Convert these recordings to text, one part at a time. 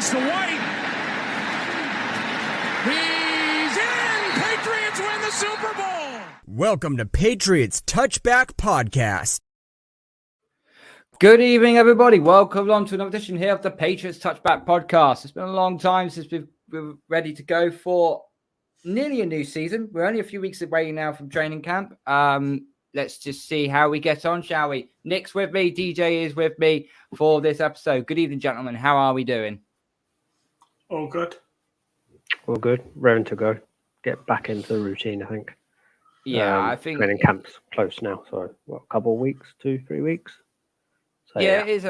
Toss to White. He's in! Patriots win the Super Bowl! Welcome to Patriots Touchback Podcast. Good evening, everybody. Welcome along to another edition here of the Patriots Touchback Podcast. It's been a long time since we're ready to go for nearly a new season. We're only a few weeks away now from training camp. Let's just see how we get on, shall we? Nick's with me. DJ is with me for this episode. Good evening, gentlemen. How are we doing? All good. All good. Raring to go. Get back into the routine, I think. Yeah, I think training camp's close now. So, what, a couple of weeks, 2-3 weeks? So, it is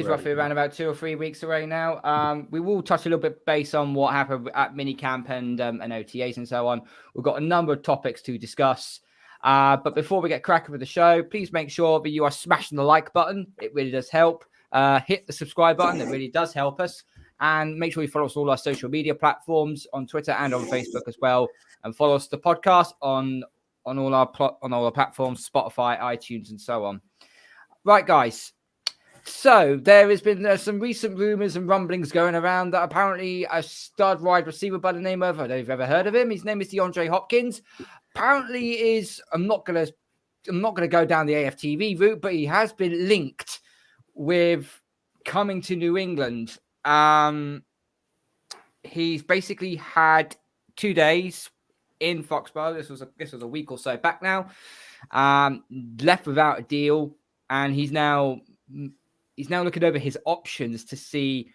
roughly around about 2 or 3 weeks away now. We will touch a little bit based on what happened at minicamp and OTAs and so on. We've got a number of topics to discuss. But before we get cracking with the show, please make sure that you are smashing the like button. It really does help. Hit the subscribe button. It really does help us. And make sure you follow us on all our social media platforms on Twitter and on Facebook as well. And follow us the podcast on all our platforms, Spotify, iTunes, and so on. Right, guys. So there has been some recent rumors and rumblings going around that apparently a stud wide receiver by the name of, I don't know if you've ever heard of him. His name is Deandre Hopkins. Apparently is, I'm not gonna go down the AFTV route, but he has been linked with coming to New England. He's basically had 2 days in Foxborough. This was a week or so back now. Left without a deal, and he's now looking over his options to see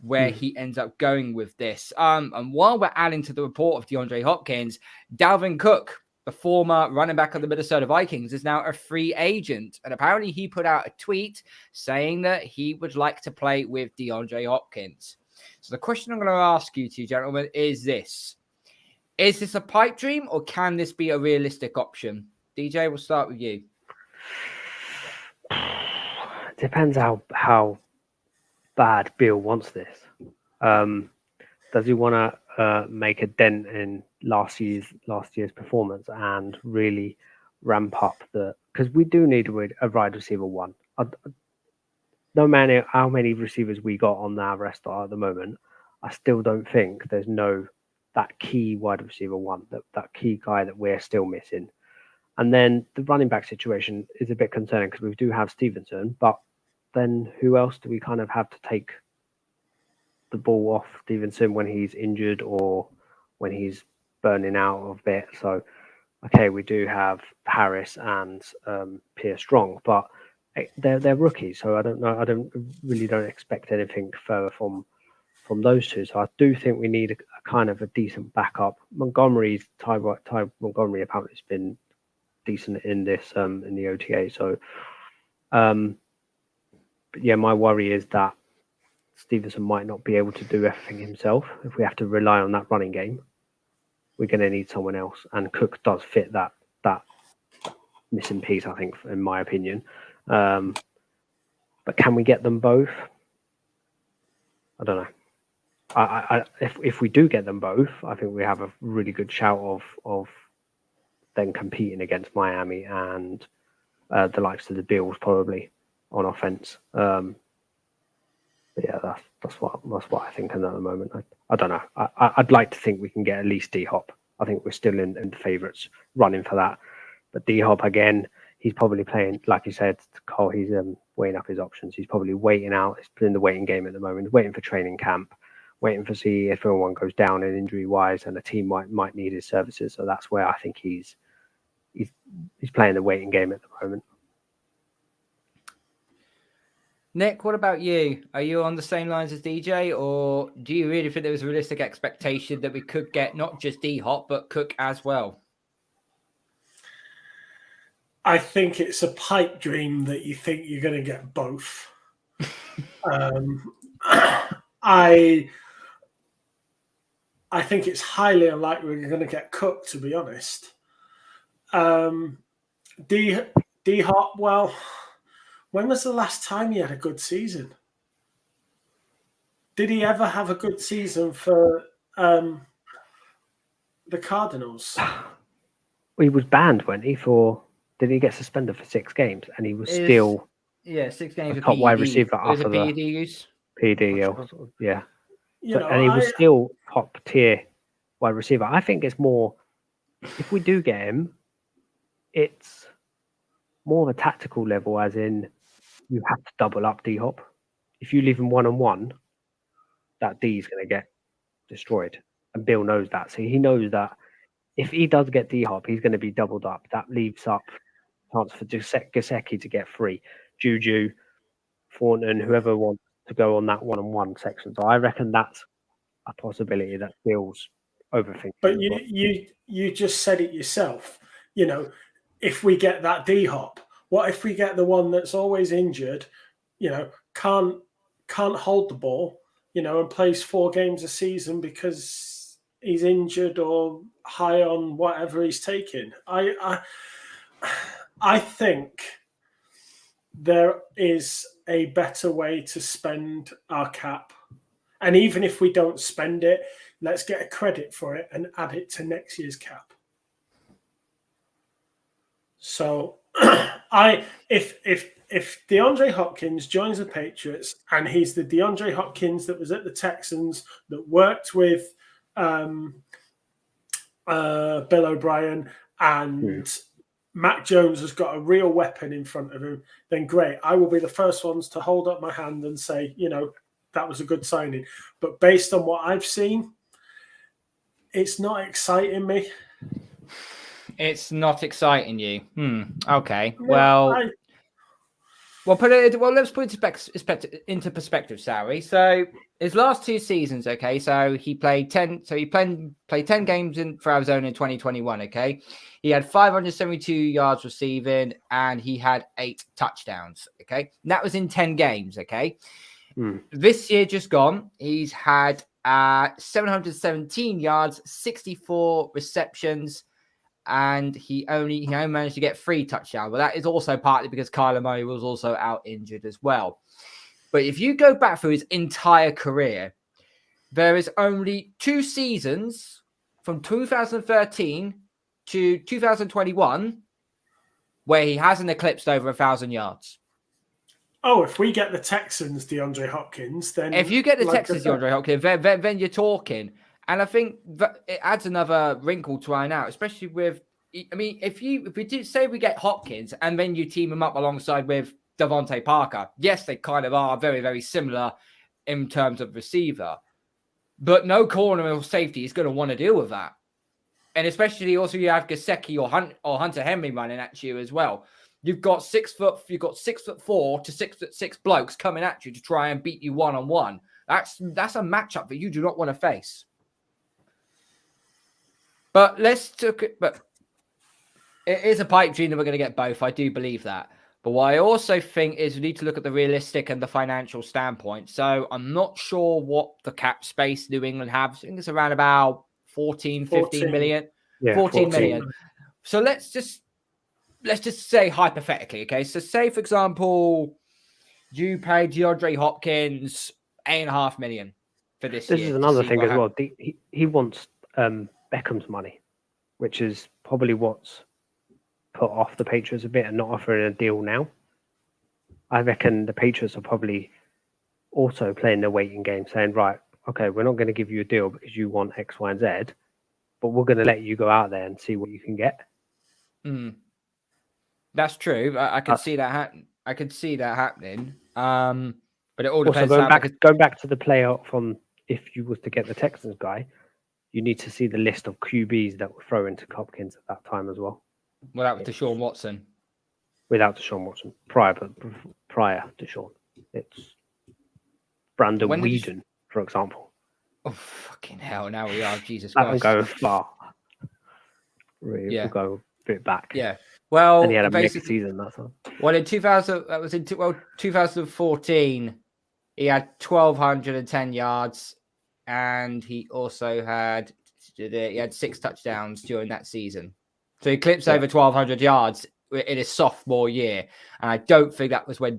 where he ends up going with this. And while we're adding to the report of DeAndre Hopkins, Dalvin Cook, the former running back of the Minnesota Vikings, is now a free agent. And apparently he put out a tweet saying that he would like to play with DeAndre Hopkins. So the question I'm going to ask you two gentlemen is this. Is this a pipe dream or can this be a realistic option? DJ, we'll start with you. Depends how bad Bill wants this. Does he want to make a dent in last year's performance and really ramp up because we do need a wide receiver one. No matter how many receivers we got on our roster at the moment, I still don't think there's that key wide receiver one, that key guy that we're still missing. And then the running back situation is a bit concerning because we do have Stevenson, but then who else do we kind of have to take the ball off Stevenson when he's injured or when he's burning out a bit? So, okay, we do have Harris and Pierre Strong, but they're rookies, so I don't know. I don't expect anything further from those two. So I do think we need a kind of a decent backup. Ty Montgomery apparently has been decent in this in the OTA. So, but yeah, my worry is that Stevenson might not be able to do everything himself. If we have to rely on that running game, we're going to need someone else. And Cook does fit that missing piece, I think, in my opinion. But can we get them both? I don't know. If we do get them both, I think we have a really good shout of then competing against Miami and the likes of the Bills probably on offense. But yeah, that's what I think at the moment. I don't know. I'd like to think we can get at least D-Hop. I think we're still in the favourites running for that. But D-Hop again, he's probably playing, like you said, Karl, he's weighing up his options. He's probably waiting out. He's playing the waiting game at the moment, waiting for training camp, waiting to see if everyone goes down in injury-wise and the team might need his services. So that's where I think he's playing the waiting game at the moment. Nick, what about you? Are you on the same lines as DJ, or do you really think there was a realistic expectation that we could get not just D-Hop, but Cook as well? I think it's a pipe dream that you think you're going to get both. I think it's highly unlikely we're going to get Cook, to be honest. D-Hop, well, when was the last time he had a good season? Did he ever have a good season for the Cardinals? He was banned, wasn't he? Did he get suspended for 6 games? And he was still 6 games. a top wide receiver after the PED use. PD. Yeah. And he was still top tier wide receiver. I think it's more, if we do get him, it's more of a tactical level, as in you have to double up D-Hop. If you leave him 1-on-1, that D is going to get destroyed. And Bill knows that. So he knows that if he does get D-Hop, he's going to be doubled up. That leaves up chance for Gesicki to get free. Juju, Thornton, whoever wants to go on that 1-on-1 section. So I reckon that's a possibility that Bill's overthinking. But you just said it yourself. If we get that D-Hop, what if we get the one that's always injured, can't hold the ball, and plays 4 games a season because he's injured or high on whatever he's taking? I think there is a better way to spend our cap. And even if we don't spend it, let's get a credit for it and add it to next year's cap. So if DeAndre Hopkins joins the Patriots and he's the DeAndre Hopkins that was at the Texans, that worked with Bill O'Brien, and Mac Jones has got a real weapon in front of him, then great. I will be the first ones to hold up my hand and say, that was a good signing. But based on what I've seen, it's not exciting me. It's not exciting you. Okay. Let's put it into perspective, Sari. So his last 2 seasons, okay. So he played 10. So he played 10 games for Arizona in 2021. Okay, he had 572 yards receiving and he had 8 touchdowns. Okay, and that was in 10 games. Okay, this year just gone, he's had 717 yards, 64 receptions. And he only managed to get 3 touchdowns. But that is also partly because Kyler Murray was also out injured as well. But if you go back through his entire career, there is only 2 seasons from 2013 to 2021 where he hasn't eclipsed over 1,000 yards. Oh, if we get the Texans, DeAndre Hopkins, then... If you get the Texans, DeAndre Hopkins, then you're talking... And I think that it adds another wrinkle to iron out, especially with, if we do say we get Hopkins and then you team him up alongside with Devontae Parker, yes, they kind of are very, very similar in terms of receiver, but no corner or safety is going to want to deal with that. And especially also you have Gesicki or Hunter Henry running at you as well. You've got 6'4" to 6'6" blokes coming at you to try and beat you 1-on-1. That's a matchup that you do not want to face. But it is a pipe dream that we're going to get both. I do believe that. But what I also think is we need to look at the realistic and the financial standpoint. So I'm not sure what the cap space New England have. I think it's around about 15 million. Yeah, 14 million. So let's just say hypothetically, okay? So say, for example, you pay DeAndre Hopkins $8.5 million for this year. This is another thing as well. He wants... Beckham's money, which is probably what's put off the Patriots a bit and not offering a deal now. I reckon the Patriots are probably also playing their waiting game, saying, right, okay, we're not going to give you a deal because you want X, Y, and Z, but we're going to let you go out there and see what you can get. That's true. I could see that happen. I could see that happening. But it all depends. Also, going back to the player from if you was to get the Texans guy, you need to see the list of QBs that were thrown into Hopkins at that time as well. Without Deshaun Watson. Without Deshaun Watson. Prior to Deshaun. It's Brandon Weeden, for example. Oh, fucking hell. Now we are. Jesus Christ. That would go far. We'll go a bit back. Yeah. Well, and he had a mixed season, that's all. Well, in 2014, he had 1,210 yards. And he also had 6 touchdowns during that season. So he clips over 1,200 yards in his sophomore year. And I don't think that was when I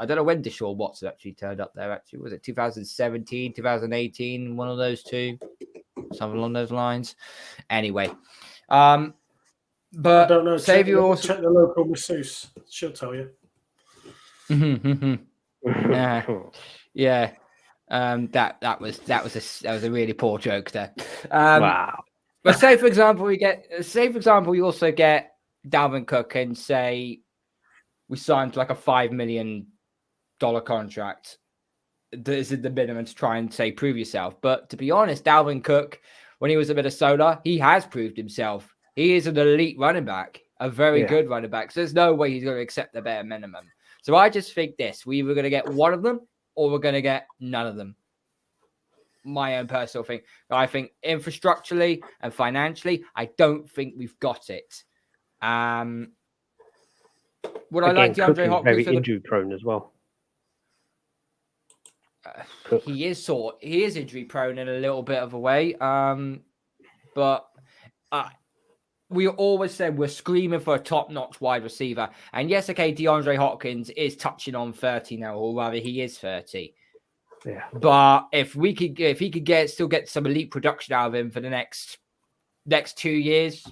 don't know when Deshaun Watson actually turned up there. Actually, was it 2017, 2018? One of those two, something along those lines. Anyway, but I don't know. Check the local masseuse. She'll tell you. Yeah. That was a really poor joke there. Wow. But say for example, you also get Dalvin Cook and say we signed like a $5 million contract. This is the minimum to try and say prove yourself. But to be honest, Dalvin Cook, when he was at Minnesota, he has proved himself. He is an elite running back, a very good running back. So there's no way he's going to accept the bare minimum. So I just think we're either going to get one of them or we're going to get none of them. My own personal thing. I think infrastructurally and financially, I don't think we've got it. Would I like DeAndre Hopkins? Very injury prone as well. He is injury prone in a little bit of a way. But we always said we're screaming for a top-notch wide receiver. And yes, okay, DeAndre Hopkins is touching on 30 now, or rather he is 30. Yeah. But if he could still get some elite production out of him for the next 2 years,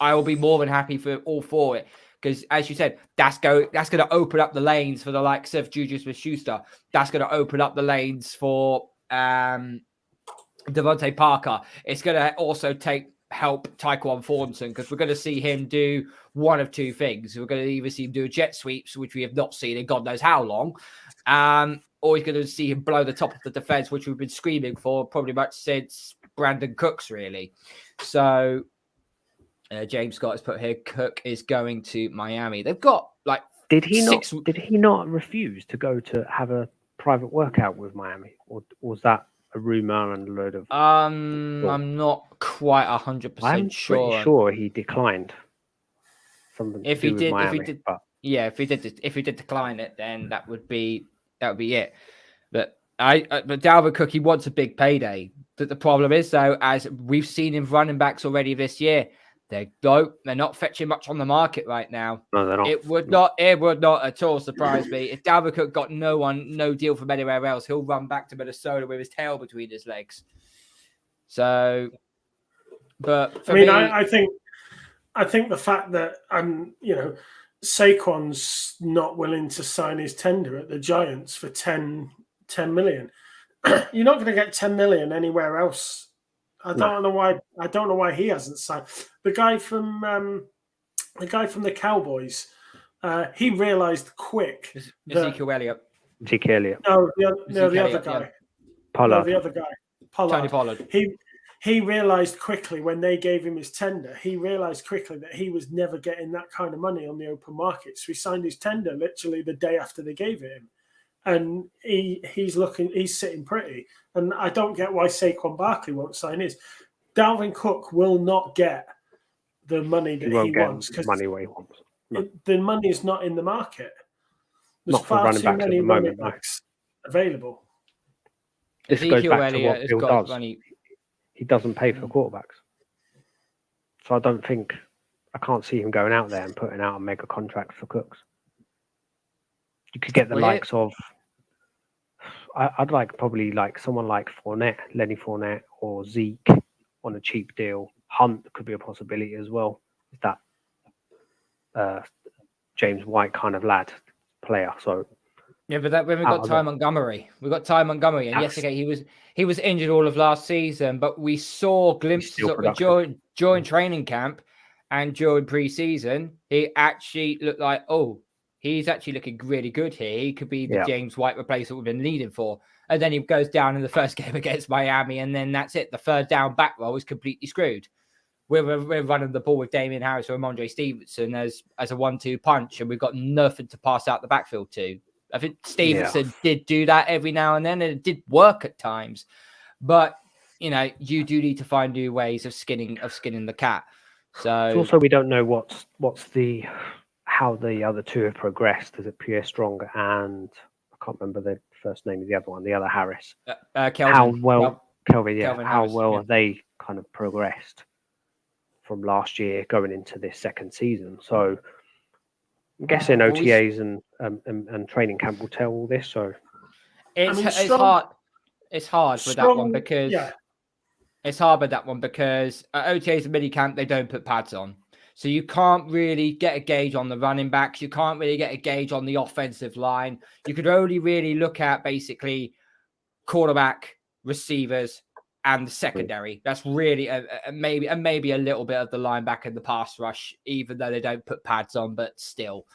I will be more than happy for it. Because as you said, that's going to open up the lanes for the likes of Juju Smith-Schuster. That's going to open up the lanes for Devontae Parker. It's going to also help Tyquan Thornton, because we're going to see him do one of two things. We're going to either see him do a jet sweeps, which we have not seen in God knows how long, or he's going to see him blow the top of the defense, which we've been screaming for probably much since Brandon Cooks, really. So James Scott has put here, Cook is going to Miami. They've got like Did he not refuse to go to have a private workout with Miami, or was that a rumor and a load of? I'm not quite 100% sure. I'm pretty sure he declined. If he did decline it, then that would be it. But Dalvin Cook, he wants a big payday. But the problem is, though, as we've seen in running backs already this year, they're not fetching much on the market right now. No, they're not. It would not at all surprise me if Dalvin Cook got no deal from anywhere else. He'll run back to Minnesota with his tail between his legs. So, but for me, I think the fact that Saquon's not willing to sign his tender at the Giants for 10 million. You're not going to get 10 million anywhere else. I don't know why he hasn't signed. The guy from the Cowboys, he realized quick. Ezekiel Elliott. No, the other guy. Pollard. No, the other guy. Tony Pollard. He realized quickly when they gave him his tender. He realized quickly that he was never getting that kind of money on the open market. So he signed his tender literally the day after they gave it him. And he's sitting pretty. And I don't get why Saquon Barkley won't sign his. Dalvin Cook will not get the money that he wants, because the money is not in the market. There's far too many running backs available. This goes back to what Bill does. Money. He doesn't pay for quarterbacks. So I can't see him going out there and putting out a mega contract for Cooks. You could get the likes of, I'd probably like someone like Lenny Fournette, or Zeke on a cheap deal. Hunt could be a possibility as well. Is that James White kind of player? So yeah, but we've got Ty Montgomery. We've got Ty Montgomery, and yes, okay, he was injured all of last season, but we saw glimpses of during training camp and during preseason. He actually looked like, he's actually looking really good here. He could be the James White replacement we've been needing for. And then he goes down in the first game against Miami, and then that's it. The third down back row is completely screwed. We're running the ball with Damian Harris or Ramondre Stevenson as a 1-2 punch, and we've got nothing to pass out the backfield to. I think Stevenson did do that every now and then, and it did work at times. But, you do need to find new ways of skinning the cat. So also, we don't know how the other two have progressed. Is it Pierre Strong and I can't remember the first name of the other one, the other Harris? Kelvin. Kelvin, Kelvin how Harris, well have they kind of progressed from last year going into this second season? So I'm guessing OTAs and training camp will tell all this. So it's hard. It's hard with that one because it's hard with that one because OTAs and minicamp, they don't put pads on. So you can't really get a gauge on the running backs. You can't really get a gauge on the offensive line. You could only really look at basically quarterback, receivers, and the secondary. That's really maybe a little bit of the linebacker in the pass rush, even though they don't put pads on, but still.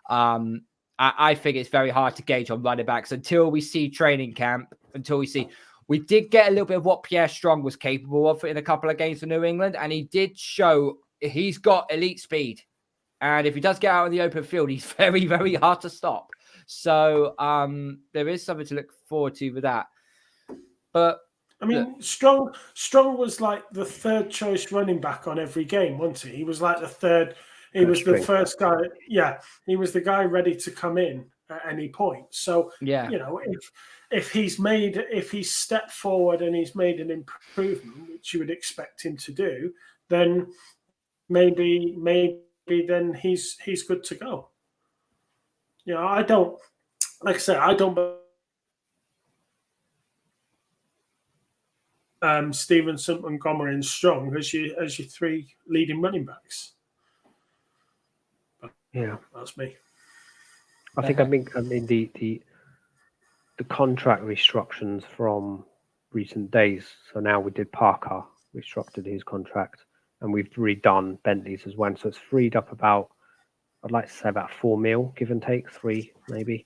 I think it's very hard to gauge on running backs until we see training camp, we did get a little bit of what Pierre Strong was capable of in a couple of games for New England, and he did show he's got elite speed. And if he does get out in the open field, he's very, very hard to stop. So there is something to look forward to with that. But I mean, Strong was like the third choice running back on every game, wasn't he? He was like the third. He was the first guy. Yeah, he was the guy ready to come in at any point. So yeah, if he's stepped forward and he's made an improvement, which you would expect him to do, then maybe then he's good to go. I don't, like I said, I don't. Stevenson, Montgomery, and Strong as your three leading running backs. But yeah, that's me. I mean the contract restructures from recent days. So now we did Parker restructured his contract, and we've redone Bentley's as well. So it's freed up about, I'd like to say about $4 million, give and take, 3 maybe.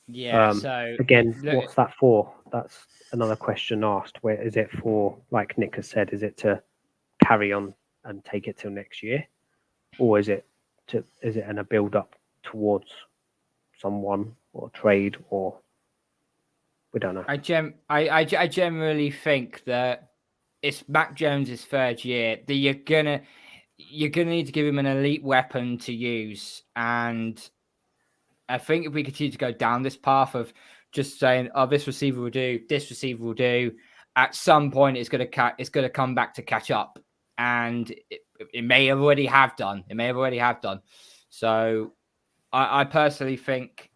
Yeah. So again, what's that for? That's another question asked. Where is it for? Like Nick has said, is it to carry on and take it till next year, or is it in a build up towards someone or trade, or we don't know. I generally think that it's Mac Jones's third year that you're gonna need to give him an elite weapon to use, and I think if we continue to go down this path of just saying, "Oh, this receiver will do, this receiver will do," at some point it's going to come back to catch up, and it may already have done. It may already have done. So, I personally think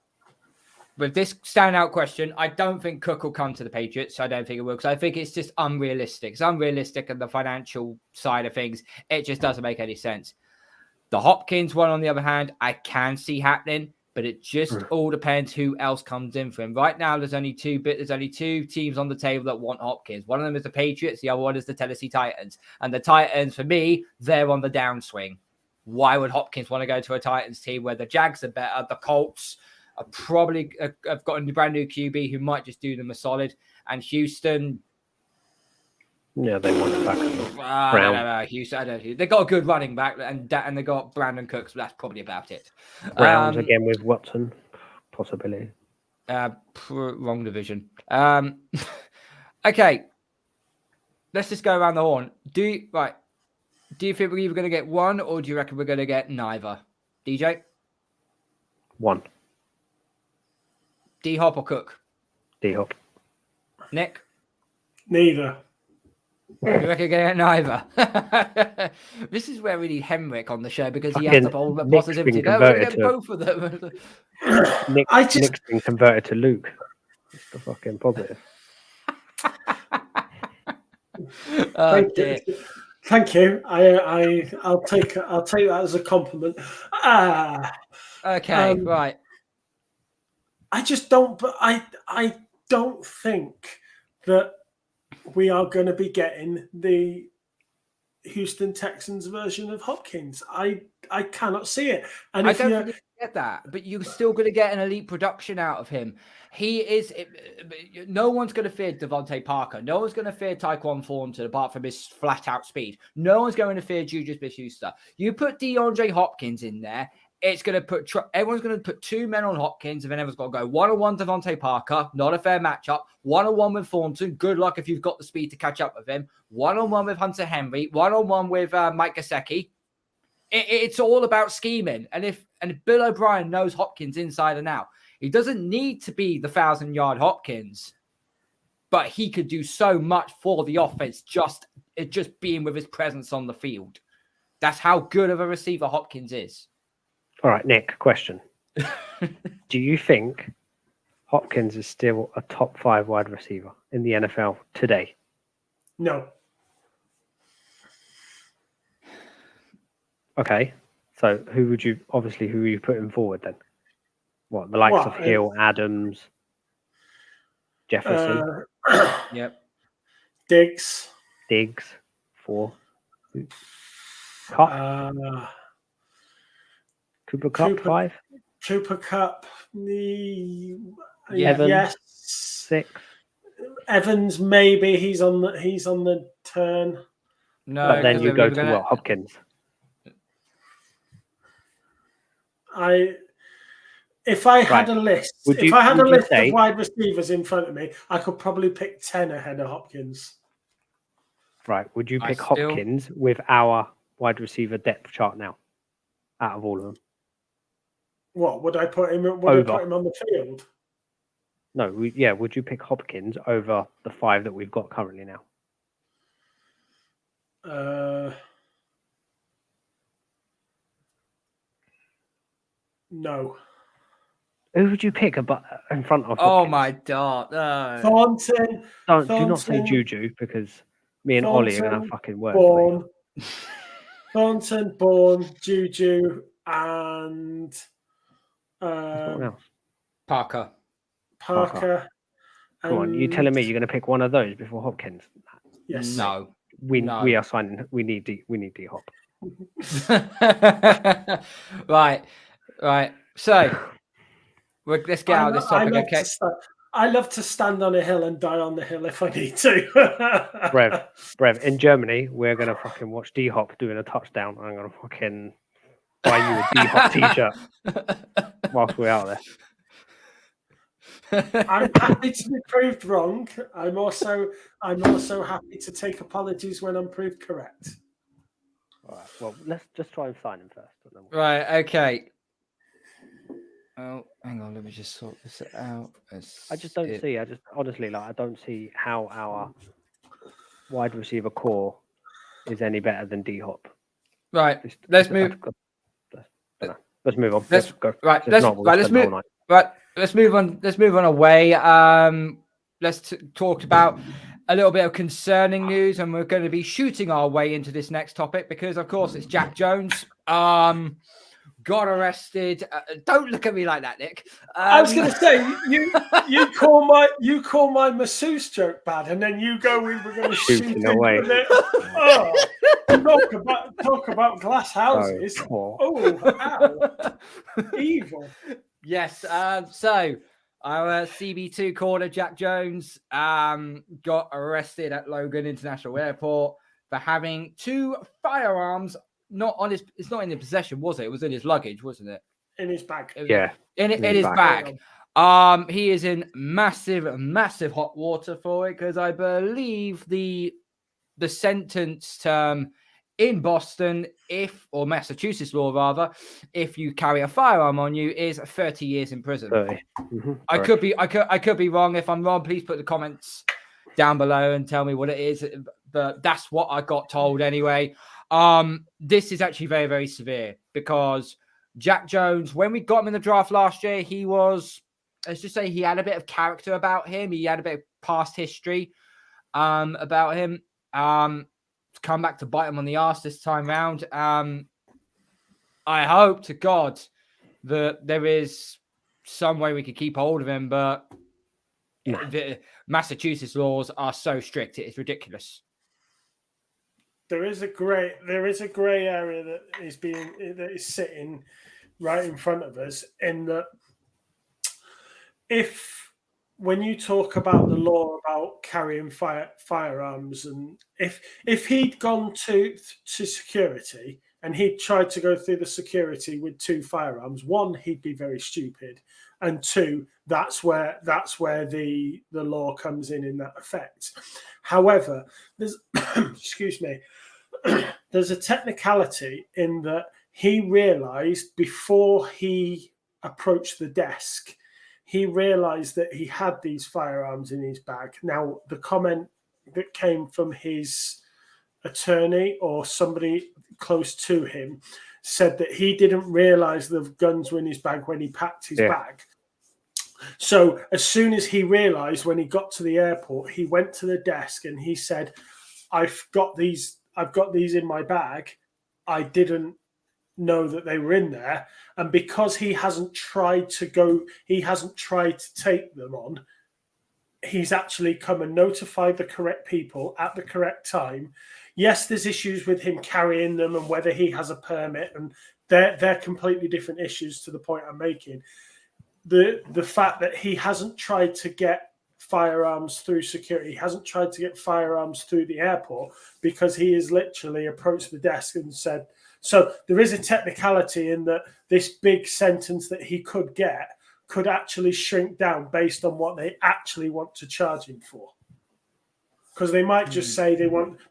with this standout question, I don't think Cook will come to the Patriots. I don't think it will, because I think it's just unrealistic. It's unrealistic, and the financial side of things, it just doesn't make any sense. The Hopkins one, on the other hand, I can see happening. But it just all depends who else comes in for him. Right now, there's only two teams on the table that want Hopkins. One of them is the Patriots. The other one is the Tennessee Titans. And the Titans, for me, they're on the downswing. Why would Hopkins want to go to a Titans team where the Jags are better? The Colts are probably have got a brand new QB who might just do them a solid. And Houston, yeah, they want it back. No, Houston. I don't know. They got a good running back, and they got Brandon Cooks, but that's probably about it. Browns again with Watson, possibility. Wrong division. Okay, let's just go around the horn. Do you think we're either going to get one, or do you reckon we're going to get neither? DJ? One. D-Hop or Cook? D-Hop. Nick? Neither. You reckon we're going to get neither? This is where we need Henrik on the show, because he has the whole positivity. No, we're going to get both of them. Nick's been converted to Luke. It's the fucking positive. Thank you. I'll take that as a compliment. Okay, right. I just don't. I don't think that we are going to be getting the Houston Texans version of Hopkins. I cannot see it. And I don't think you get that, but you're still going to get an elite production out of him. He is. No one's going to fear Devontae Parker. No one's going to fear Tyquan Thornton, apart from his flat-out speed. No one's going to fear Juju Smith-Schuster. You put DeAndre Hopkins in there, it's going to put everyone's going to put 2 men on Hopkins, and then everyone's got to go one-on-one Devontae Parker. Not a fair matchup. One-on-one with Thornton. Good luck if you've got the speed to catch up with him. One-on-one with Hunter Henry. One-on-one with Mike Gesicki. It's all about scheming. And Bill O'Brien knows Hopkins inside and out. He doesn't need to be the 1,000-yard Hopkins, but he could do so much for the offense just being with his presence on the field. That's how good of a receiver Hopkins is. All right, Nick, question. Do you think Hopkins is still a top 5 wide receiver in the NFL today? No. Okay, so who would you put him forward then? What, the likes of Hill, Adams, Jefferson? Yep. Diggs. 4. Cup. Cooper Cup 5. Cooper Cup. Evans, yes. 6. Evans, maybe he's on the turn. No, But then you go to gonna... Hopkins. If I had a list, if I had a list of wide receivers in front of me, I could probably pick 10 ahead of Hopkins. Right. Would you pick Hopkins with our wide receiver depth chart now? Out of all of them. What would I put him? Would I put him on the field? No. Would you pick Hopkins over the 5 that we've got currently now? No. Who would you pick in front of Hopkins? Oh my God. Thornton. Do not say Juju because me and Ollie are going to have fucking work. Thornton, Bourne, Juju, and Parker. Come on, you telling me you're going to pick one of those before Hopkins? Yes. No. We are signing. We need D Hop. Right. So let's get out of this topic. Okay. I love to stand on a hill and die on the hill if I need to. Brev, in Germany, we're going to fucking watch D Hop doing a touchdown. I'm going to fucking buy you a D Hop t-shirt whilst we're out there. I'm happy to be proved wrong. I'm also happy to take apologies when I'm proved correct. All right. Well, let's just try and sign him first. Right. Okay. Oh, hang on. Let me just sort this out. I just don't see. I don't see how our wide receiver core is any better than D Hop. Right. Let's move. Let's move on. Let's go. Right. Let's move. Right. Let's move on. Let's move on away. Let's talk about a little bit of concerning news, and we're going to be shooting our way into this next topic because, of course, it's Jack Jones. Got arrested. Don't look at me like that, Nick. I was going to say you call my masseuse joke bad, and then you go, we're going to shoot him away. Talk about glass houses. Evil. Yes. So our CB2 corner, Jack Jones, got arrested at Logan International Airport for having 2 firearms. It's not in his possession, was it? It was in his luggage, wasn't it? In his bag. In his bag. He is in massive hot water for it because I believe the sentence in Boston, or Massachusetts law rather, if you carry a firearm on you, is 30 years in prison. Mm-hmm. I could be wrong. If I'm wrong, please put the comments down below and tell me what it is. But that's what I got told anyway. This is actually very, very severe because Jack Jones, when we got him in the draft last year, he was, let's just say he had a bit of character about him. He had a bit of past history about him. To come back to bite him on the arse this time round. I hope to God that there is some way we could keep hold of him, but the Massachusetts laws are so strict, it is ridiculous. There is a grey area that is sitting right in front of us. In that, when you talk about the law about carrying firearms, and if he'd gone to security and he'd tried to go through the security with 2 firearms, 1, he'd be very stupid, and 2, that's where the law comes in that effect. However, there's excuse me. There's a technicality in that he realized before he approached the desk, he realized that he had these firearms in his bag. Now, the comment that came from his attorney or somebody close to him said that he didn't realize the guns were in his bag when he packed his bag. So as soon as he realized, when he got to the airport, he went to the desk and he said, I've got these in my bag. I didn't know that they were in there. And because he hasn't tried to take them on, he's actually come and notified the correct people at the correct time. Yes, there's issues with him carrying them and whether he has a permit, and they're completely different issues to the point I'm making. The fact that he hasn't tried to get firearms through security, he hasn't tried to get firearms through the airport, because he has literally approached the desk and said, so there is a technicality in that this big sentence that he could get could actually shrink down based on what they actually want to charge him for. Because they might just say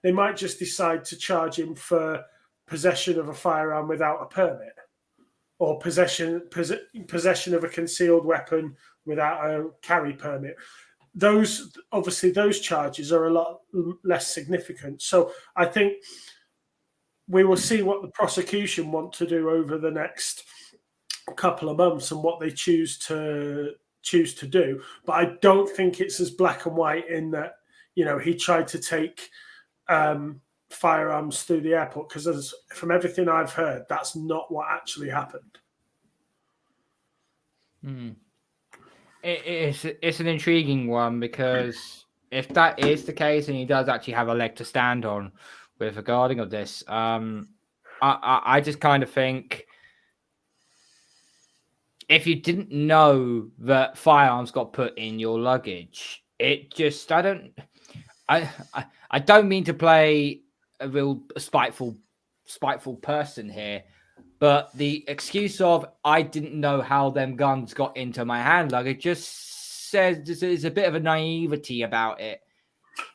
they might just decide to charge him for possession of a firearm without a permit, or possession of a concealed weapon without a carry permit. Those charges are a lot less significant. So I think we will see what the prosecution want to do over the next couple of months and what they choose to do. But I don't think it's as black and white in that, he tried to take firearms through the airport, because from everything I've heard, that's not what actually happened. It's an intriguing one, because if that is the case and he does actually have a leg to stand on with regarding of this, I just kind of think, if you didn't know that firearms got put in your luggage, I don't mean to play a real spiteful person here, but the excuse of I didn't know how them guns got into my hand luggage just says there's a bit of a naivety about it.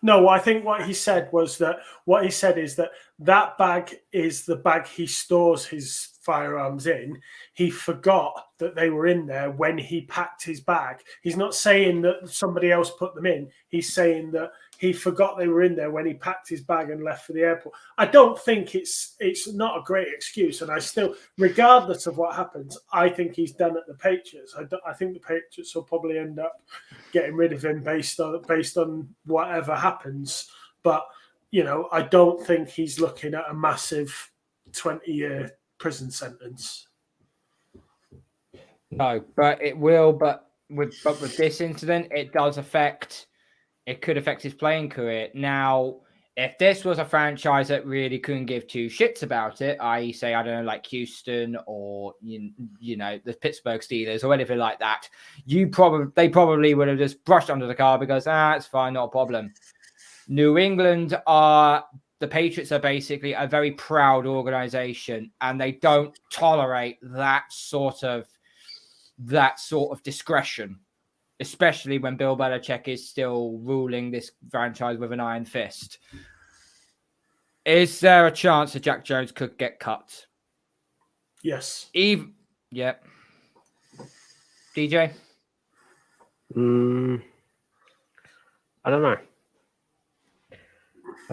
No, I think what he said is that bag is the bag he stores his firearms in. He forgot that they were in there when he packed his bag. He's not saying that somebody else put them in. He's saying that he forgot they were in there when he packed his bag and left for the airport. I don't think it's not a great excuse. And I still, regardless of what happens, I think he's done at the Patriots. I think the Patriots will probably end up getting rid of him based on whatever happens. But, I don't think he's looking at a massive 20-year prison sentence. No, but it will. But with this incident, it could affect his playing career. Now, if this was a franchise that really couldn't give two shits about it, i.e., say, I don't know, like Houston or the Pittsburgh Steelers or anything like that, they probably would have just brushed under the car because it's fine, not a problem. The Patriots are basically a very proud organization, and they don't tolerate that sort of discretion, especially when Bill Belichick is still ruling this franchise with an iron fist. Is there a chance that Jack Jones could get cut? Yes. Yeah. DJ? I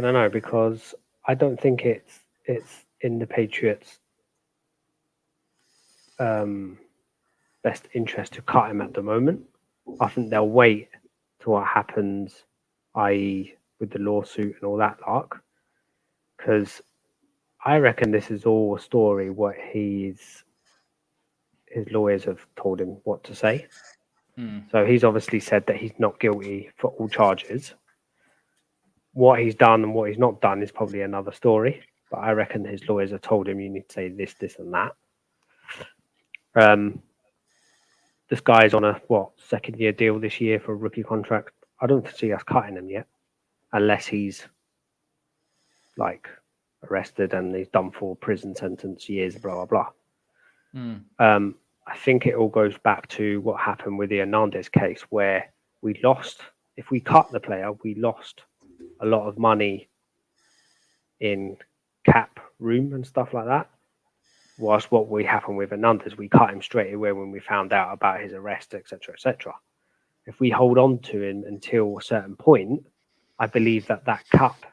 don't know, because I don't think it's in the Patriots' best interest to cut him at the moment. I think they'll wait to what happens, i.e. with the lawsuit and all that lark, because I reckon this is all a story what his lawyers have told him what to say. So he's obviously said that he's not guilty for all charges. What he's done and what he's not done is probably another story, but I reckon his lawyers have told him you need to say this, and that. This guy's on a second-year deal this year for a rookie contract. I don't see us cutting him yet, unless he's arrested and he's done for prison sentence, years, blah blah blah. I think it all goes back to what happened with the Hernandez case, where we lost. If we cut the player, we lost a lot of money in cap room and stuff like that. Whilst what we happened with Hernandez, we cut him straight away when we found out about his arrest, etc., etc. If we hold on to him until a certain point, I believe that cap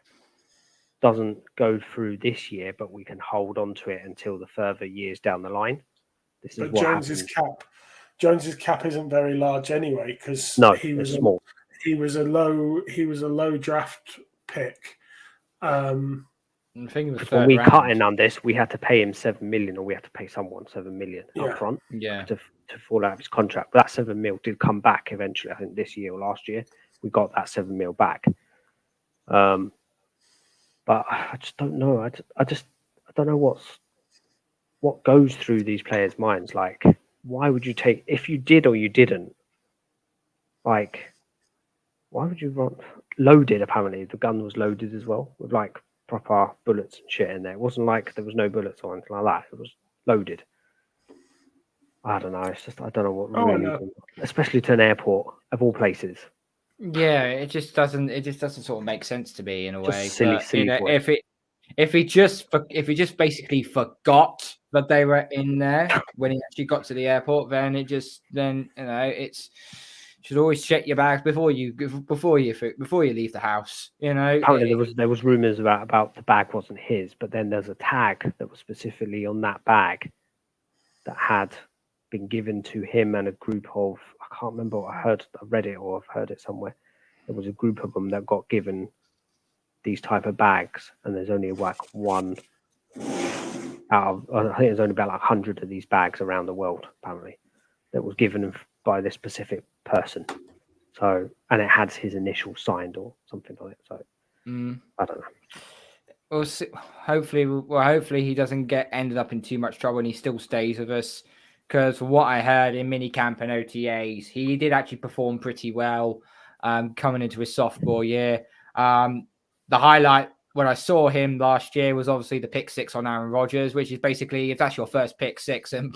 doesn't go through this year, but we can hold on to it until the further years down the line. This is what Jones's cap isn't very large anyway, because he was small. He was a low draft pick. When we cut in on this, we had to pay him $7 million, or we had to pay someone $7 million up front to fall out of his contract. But that $7 million did come back eventually, I think this year or last year, we got that $7 million back. But I just don't know. I don't know what goes through these players' minds. Like, why would you take, if you did or you didn't, like, why would you run loaded? Apparently, the gun was loaded as well with like proper bullets and shit in there. It wasn't like there was no bullets or anything like that. It was loaded. I don't know. It's just I don't know what really, especially to an airport of all places. Yeah, it just doesn't sort of make sense to me in a way. Silly, but, silly. If he just basically forgot that they were in there when he actually got to the airport, then it's should always check your bags before you leave the house. Apparently there was rumors about the bag wasn't his, but then there's a tag that was specifically on that bag that had been given to him and a group of, I can't remember what I read it or I've heard it somewhere. There was a group of them that got given these type of bags, and there's only like one out of, I think there's only about like 100 of these bags around the world apparently that was given by this specific person. So, and it had his initial signed or something on it. So I don't know. We'll see. Hopefully he doesn't ended up in too much trouble and he still stays with us. Because from what I heard in minicamp and OTAs, he did actually perform pretty well coming into his sophomore year. The highlight when I saw him last year was obviously the pick 6 on Aaron Rodgers, which is basically, if that's your first pick 6, and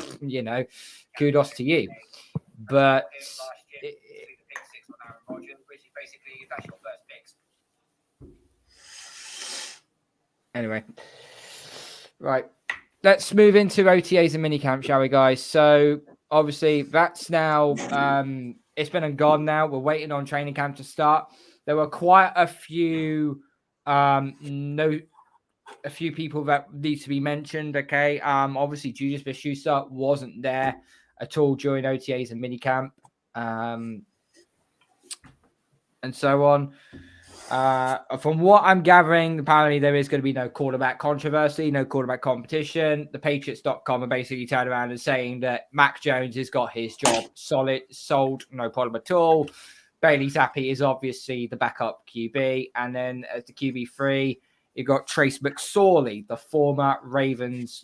kudos to you. But anyway, right. Let's move into OTAs and minicamp, shall we, guys? So obviously that's now it's been and gone now. We're waiting on training camp to start. There were quite a few people that need to be mentioned. Okay, obviously Julius Smith-Schuster wasn't there at all during OTAs and minicamp, and so on. From what I'm gathering, apparently there is going to be no quarterback controversy, no quarterback competition. The Patriots.com are basically turned around and saying that Mac Jones has got his job sold, no problem at all. Bailey Zappi is obviously the backup QB. And then as the QB3, you've got Trace McSorley, the former Ravens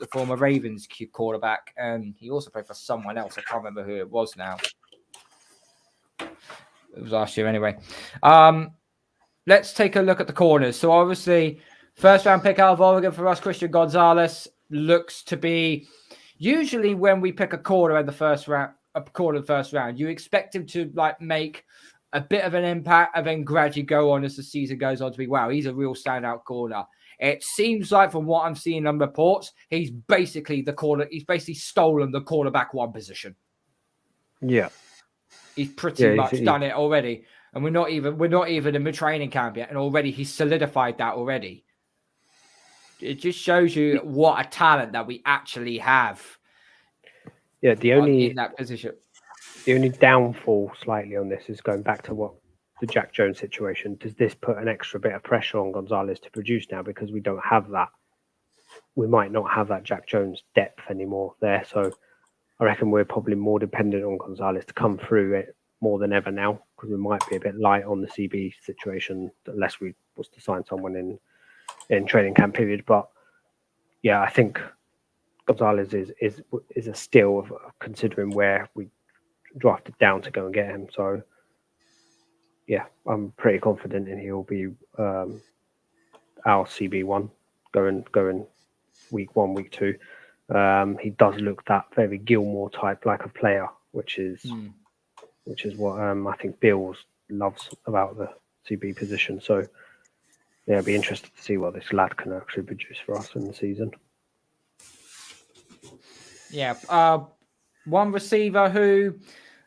quarterback. And he also played for someone else. I can't remember who it was now. It was last year anyway. Let's take a look at the corners. So obviously, first round pick out of Oregon for us, Christian Gonzalez looks to be usually when we pick a corner in the first round, you expect him to like make a bit of an impact and then gradually go on as the season goes on to be, wow, he's a real standout corner. It seems like from what I'm seeing on reports, he's basically stolen the cornerback 1 position. Yeah. He's pretty much done it already. And we're not even in mid-training camp yet, and already he's solidified that already. It just shows you what a talent that we actually have. Yeah, in that position. The only downfall slightly on this is going back to the Jack Jones situation. Does this put an extra bit of pressure on Gonzalez to produce now because we don't have that? We might not have that Jack Jones depth anymore there. So I reckon we're probably more dependent on Gonzalez to come through it more than ever now, because we might be a bit light on the CB situation unless we was to sign someone in training camp period. But yeah, I think Gonzalez is a steal of considering where we drafted down to go and get him. So yeah, I'm pretty confident in he'll be our CB1 going week 1, week 2. He does look that very Gilmore type like a player, which is what I think Bills loves about the CB position. So yeah, I'd be interested to see what this lad can actually produce for us in the season. Yeah, one receiver who,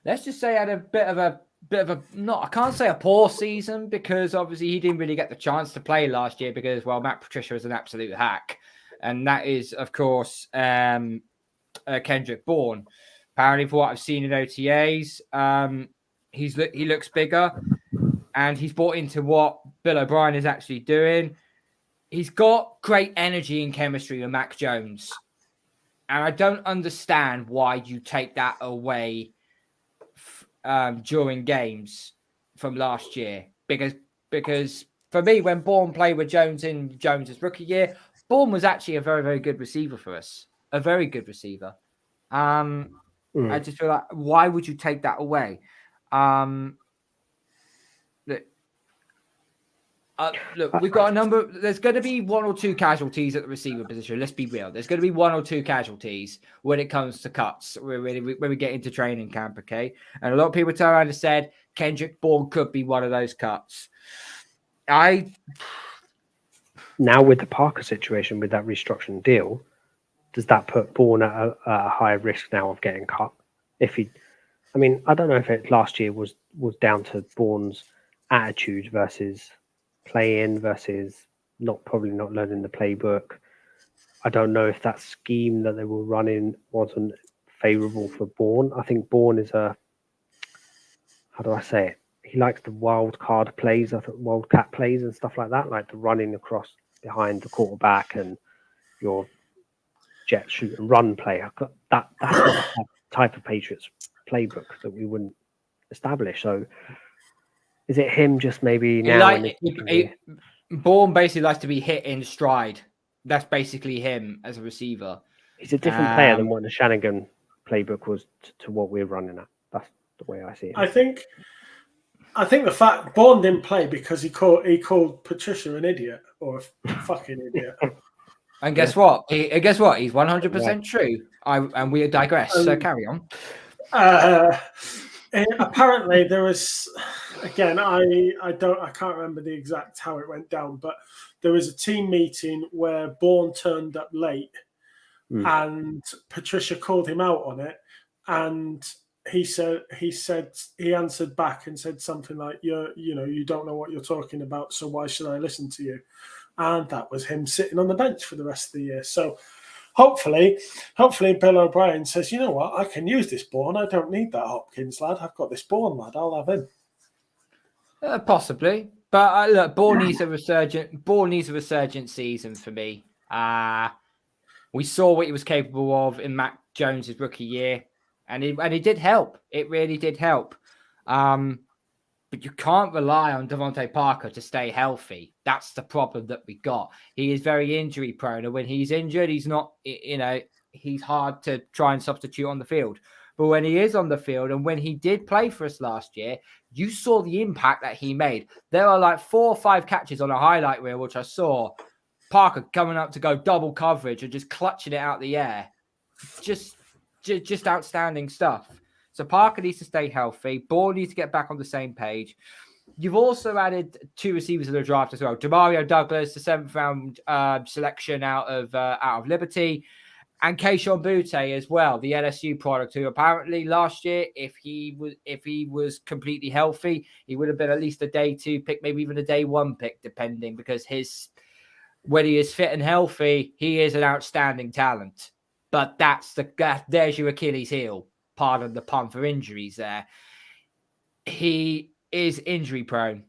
let's just say, had a bit of a I can't say a poor season, because obviously he didn't really get the chance to play last year because, well, Matt Patricia is an absolute hack, and that is, of course, Kendrick Bourne. Apparently, for what I've seen in OTAs, he looks bigger, and he's bought into what Bill O'Brien is actually doing. He's got great energy and chemistry with Mac Jones, and I don't understand why you take that away during games from last year because for me, when Bourne played with Jones in Jones's rookie year, Bourne was actually a very, very good receiver for us. A very good receiver. I just feel like, why would you take that away? Look, we've got a number. There's going to be one or two casualties at the receiver position. Let's be real. There's going to be one or two casualties when it comes to cuts when we get into training camp, okay? And a lot of people turn around and said Kendrick Bourne could be one of those cuts. Now with the Parker situation, with that restructuring deal, does that put Bourne at a higher risk now of getting cut? I don't know if it last year was down to Bourne's attitude versus playing versus probably not learning the playbook. I don't know if that scheme that they were running wasn't favourable for Bourne. I think Bourne is how do I say it? He likes the wildcat plays and stuff like that, like the running across behind the quarterback and your jet shoot and run play. That's not the type of Patriots playbook that we wouldn't establish. So is it him just maybe now? Bourne basically likes to be hit in stride. That's basically him as a receiver. He's a different player than what the Shanahan playbook was to what we're running at. That's the way I see it. I think the fact Bourne didn't play because he called Patricia an idiot or a fucking idiot. And guess what? He's 100% true. And we digress. So carry on. Apparently there was, again, I can't remember the exact how it went down, but there was a team meeting where Bourne turned up late and Patricia called him out on it, and he answered back and said something like, you don't know what you're talking about, so why should I listen to you? And that was him sitting on the bench for the rest of the year. So hopefully Bill O'Brien says, you know what, I can use this Bourne. I don't need that Hopkins lad. I've got this Bourne lad. I'll have him. Possibly. But look, Bourne needs a resurgent season for me. We saw what he was capable of in Mac Jones's rookie year, and it did help. It really did help. But you can't rely on Devontae Parker to stay healthy. That's the problem that we got. He is very injury prone, and when he's injured, he's not. He's hard to try and substitute on the field. But when he is on the field, and when he did play for us last year, you saw the impact that he made. There are like 4 or 5 catches on a highlight reel, which I saw Parker coming up to go double coverage and just clutching it out the air. Just outstanding stuff. So Parker needs to stay healthy. Bourne needs to get back on the same page. You've also added 2 receivers in the draft as well. Demario Douglas, the 7th round selection out of Liberty, and Keishon Butte as well, the LSU product, who apparently last year, if he was completely healthy, he would have been at least a day 2 pick, maybe even a day 1 pick, depending, because when he is fit and healthy, he is an outstanding talent. But there's your Achilles heel. Pardon the pun for injuries there. He is injury prone.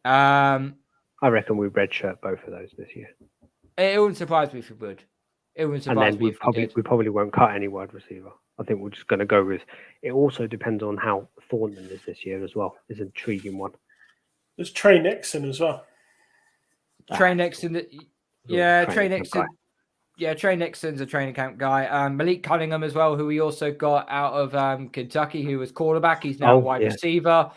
I reckon we redshirt both of those this year. It wouldn't surprise me if we would. It wouldn't surprise me if we did. We probably won't cut any wide receiver. I think we're just going to go with. It also depends on how Thornton is this year as well. It's an intriguing one. There's Trey Nixon as well. Trey Nixon. Trey Nixon. Yeah, Trey Nixon's a training camp guy. Malik Cunningham as well, who we also got out of Kentucky, who was quarterback. He's now a wide receiver.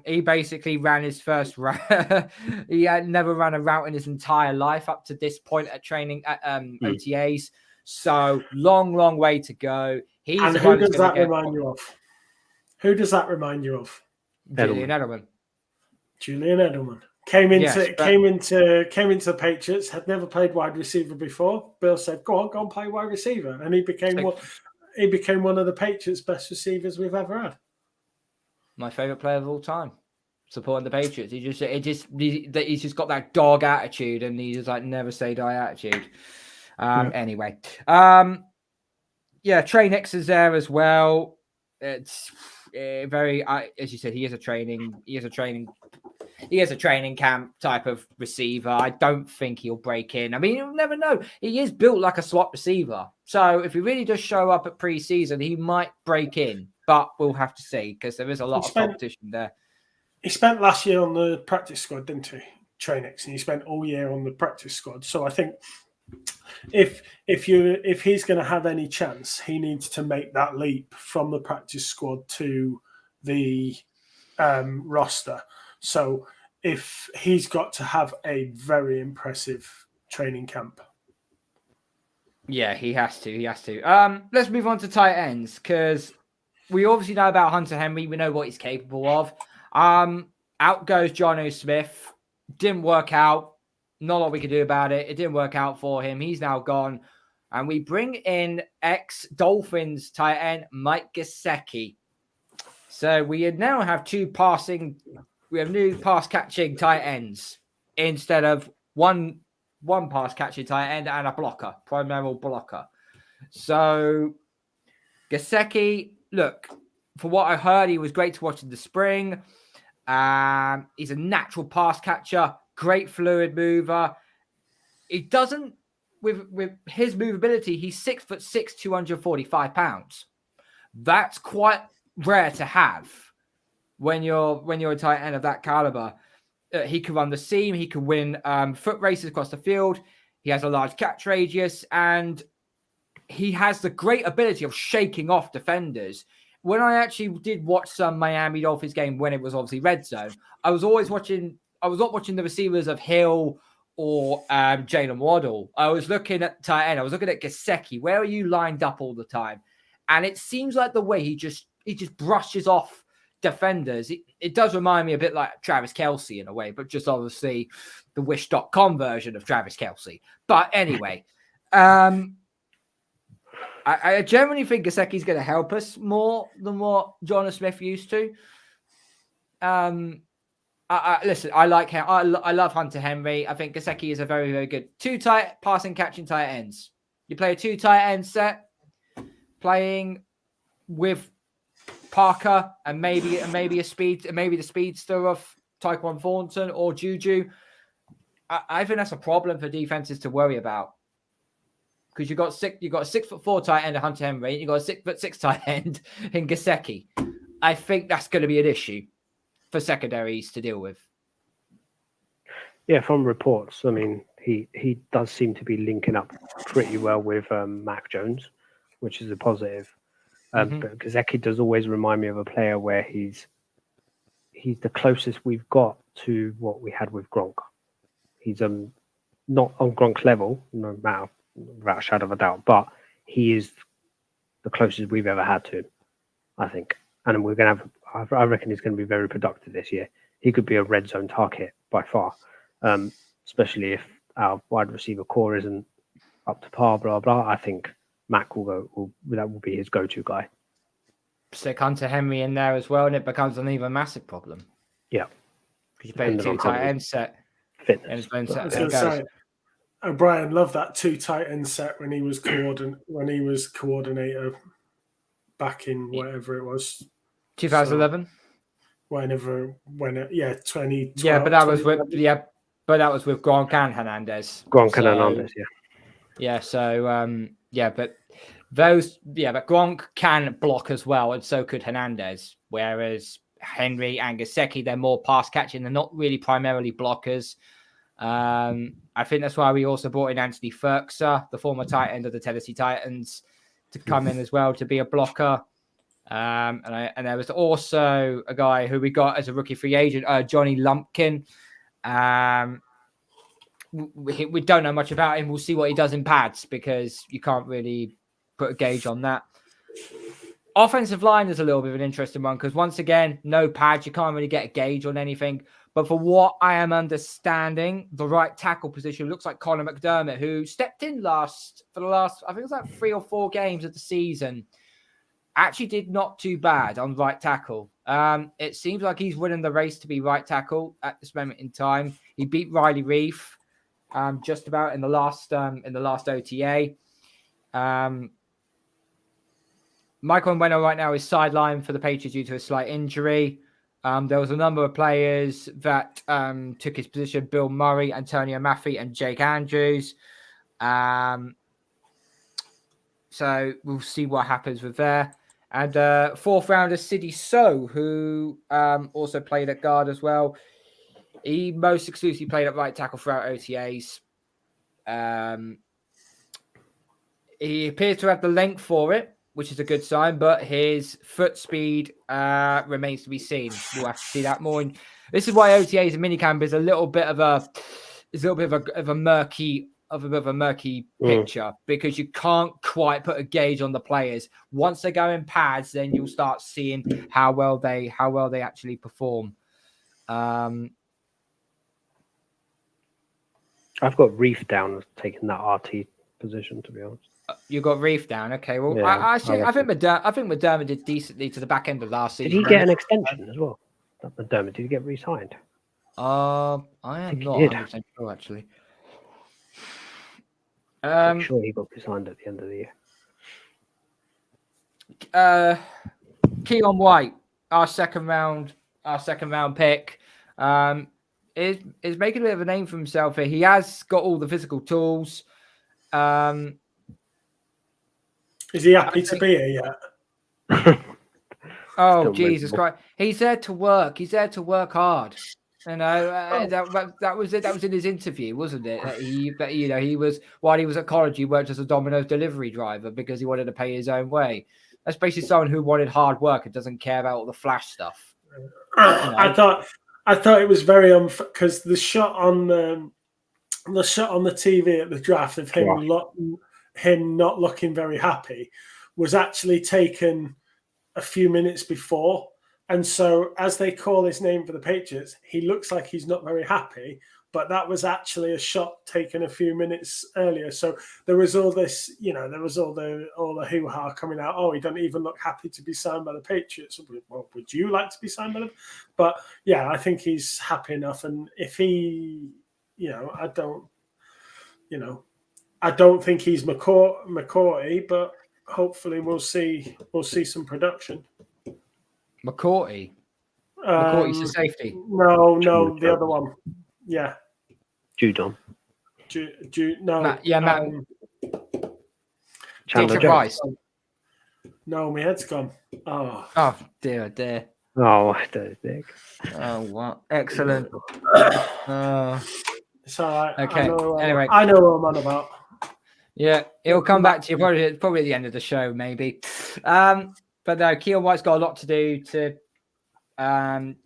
He basically ran his first route. He had never run a route in his entire life up to this point at training at OTAs. So long way to go. And who does that remind you of? Who does that remind you of? Julian Edelman. Julian Edelman. Came into the Patriots, had never played wide receiver before. Bill said, go on play wide receiver. And he became one of the Patriots' best receivers we've ever had. My favorite player of all time, supporting the Patriots. He's just got that dog attitude, and he's just like never say die attitude. Anyway, Trey Nixon's there as well. It's very, as you said, he is a training camp type of receiver. I don't think he'll break in. I mean, you'll never know. He is built like a slot receiver. So if he really does show up at preseason, he might break in. but we'll have to see because there is a lot of competition there. He spent last year on the practice squad, didn't he? Trainix, and he spent all year on the practice squad. So I think if he's going to have any chance, he needs to make that leap from the practice squad to the roster. So if he's got to have a very impressive training camp. Yeah, he has to. He has to. Let's move on to tight ends because we obviously know about Hunter Henry. We know what he's capable of. Out goes Jonnu Smith. Didn't work out. Not a lot we could do about it. It didn't work out for him. He's now gone. And we bring in ex-Dolphins tight end Mike Gesicki. So we now have new pass-catching tight ends instead of one pass-catching tight end and a blocker, primary blocker. So Gesicki, look, for what I heard, he was great to watch in the spring. He's a natural pass catcher, great fluid mover. It doesn't, with his movability, he's 6'6", 245 pounds. That's quite rare to have when you're a tight end of that caliber. He can run the seam, he can win foot races across the field. He has a large catch radius, and he has the great ability of shaking off defenders. When I actually did watch some Miami Dolphins game when it was obviously red zone, I was not watching the receivers of Hill or Jalen Waddle. I was looking at tight end. I was looking at Gesicki. Where are you lined up all the time? And it seems like the way he just brushes off defenders. It does remind me a bit like Travis Kelce in a way, but just obviously the Wish.com version of Travis Kelce. But anyway, I generally think Gesicki's going to help us more than what Jonnu Smith used to. Listen, I like him. I love Hunter Henry. I think Gesicki is a very, very good passing catching tight ends. You play a 2 tight end set, playing with Parker and maybe the speedster of Tyquan Thornton or Juju. I think that's a problem for defenses to worry about. Because you got a 6'4" tight end, Hunter Henry, and you got a 6'6" tight end in Gesicki. I think that's going to be an issue for secondaries to deal with. Yeah, from reports, I mean, he does seem to be linking up pretty well with Mac Jones, which is a positive. But Gesicki does always remind me of a player where he's the closest we've got to what we had with Gronk. He's not on Gronk's level, no matter. Without a shadow of a doubt, but he is the closest we've ever had to him, I think. And we're going to have, I reckon he's going to be very productive this year. He could be a red zone target by far, especially if our wide receiver core isn't up to par, blah, blah. I think Mac that will be his go-to guy. Stick Hunter Henry in there as well, and it becomes an even massive problem. Yeah. Because you play the 2 tight end set. Fitness. O'Brien loved that 2 tight end set when he was coordinator back in whatever it was, 2011. So, 2012. Yeah, but that was with Gronk and Hernandez. Hernandez, yeah. Yeah, so but Gronk can block as well, and so could Hernandez. Whereas Henry and Gesicki, they're more pass catching. They're not really primarily blockers. I think that's why we also brought in Anthony Ferkser, the former tight end of the Tennessee Titans, to come in as well to be a blocker. And there was also a guy who we got as a rookie free agent, Johnny Lumpkin. We don't know much about him. We'll see what he does in pads because you can't really put a gauge on that. Offensive line is a little bit of an interesting one because once again, no pads. You can't really get a gauge on anything. But for what I am understanding, the right tackle position looks like Connor McDermott, who stepped in for the last, I think it was like 3 or 4 games of the season. Actually did not too bad on right tackle. It seems like he's winning the race to be right tackle at this moment in time. He beat Riley Reif just about in the last OTA. Michael Onwenu right now is sidelined for the Patriots due to a slight injury. There was a number of players that took his position: Bill Murray, Antonio Maffey, and Jake Andrews. So we'll see what happens with there. And fourth rounder, Sidney So, who also played at guard as well. He most exclusively played at right tackle throughout OTAs. He appears to have the length for it, which is a good sign, but his foot speed remains to be seen. We'll have to see that more. This is why OTAs and minicamp is a little bit of a murky picture, because you can't quite put a gauge on the players. Once they go in pads, then you'll start seeing how well they actually perform. I've got Reef down as taking that RT position, to be honest. You got Reef down, okay. Well, Yeah, I think McDermott did decently to the back end of last season. Did he get an extension as well? That McDermott, did he get re-signed? I am not 100% sure, actually. I'm sure he got re-signed at the end of the year. Keon White, our second round pick, is making a bit of a name for himself here. He has got all the physical tools. Is he happy to be here yet? Oh, Jesus Christ. He's there to work. He's there to work hard. You know, that was it. That was in his interview, wasn't it? He was, while he was at college, he worked as a Domino's delivery driver because he wanted to pay his own way. That's basically someone who wanted hard work and doesn't care about all the flash stuff. I thought it was very unfair because the shot on the TV at the draft of him not looking very happy was actually taken a few minutes before. And so as they call his name for the Patriots, he looks like he's not very happy, but that was actually a shot taken a few minutes earlier. So there was all this, there was all the hoo-ha coming out. Oh, he doesn't even look happy to be signed by the Patriots. Well, would you like to be signed by them? But yeah, I think he's happy enough. And if he, I don't think he's McCourty, but hopefully we'll see some production. McCourty? McCourty's the safety. No, the other one. Yeah. Judon. No. Matt. Chandler Rice. No, my head's gone. Oh, dear. Oh, that's big. Oh, what? Excellent. It's all right. Okay. Anyway. I know what I'm on about. Yeah, it'll come back to you probably at the end of the show, maybe. But no, Keon White's got a lot to do to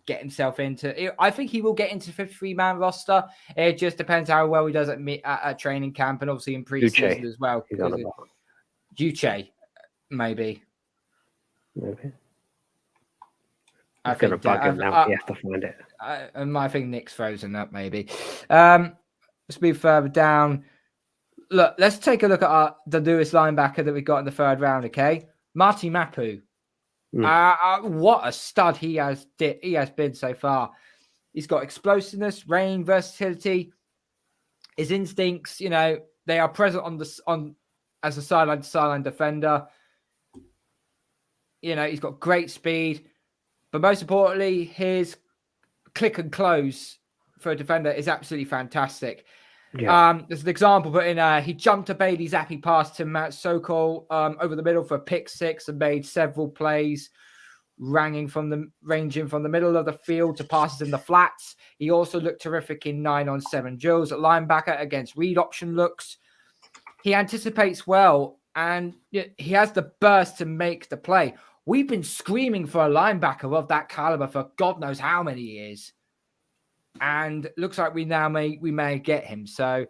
get himself into. I think he will get into the 53-man roster. It just depends how well he does at training camp and obviously in preseason as well. Uche, maybe. I'm going to bug him now. He has to find it. I think Nick's frozen up, maybe. Let's move further down. Look, let's take a look at the newest linebacker that we got in the third round, okay? Marty Mapu. What a stud he has been so far. He's got explosiveness, range, versatility. His instincts, they are present as a sideline defender. He's got great speed, but most importantly, his click and close for a defender is absolutely fantastic. Yeah. There's an example, but he jumped a Bailey Zappi pass to Matt Sokol over the middle for a pick six and made several plays ranging from the middle of the field to passes in the flats. He also looked terrific in 9-on-7 drills at linebacker against read option looks. He anticipates well, and he has the burst to make the play. We've been screaming for a linebacker of that caliber for God knows how many years. And looks like we may get him. So,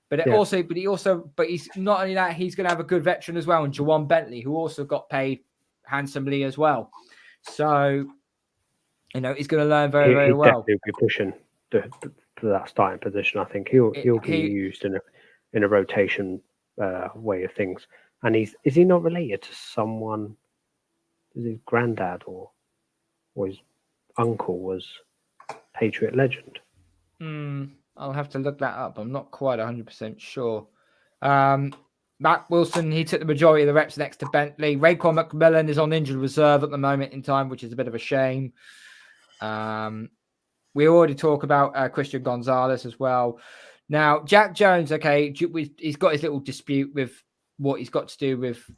but he's not only that, he's going to have a good veteran as well, and Jawan Bentley, who also got paid handsomely as well. So, he's going to learn very, very well. Definitely be pushing to that starting position. I think he'll be used in a rotation way of things. And is he not related to someone? Is his granddad or his uncle was Patriot legend? I'll have to look that up. I'm not quite 100% sure. Matt Wilson, he took the majority of the reps next to Bentley. Raekwon McMillan is on injured reserve at the moment in time, which is a bit of a shame. We already talked about Christian Gonzalez as well. Now, Jack Jones, okay, he's got his little dispute with what he's got to do with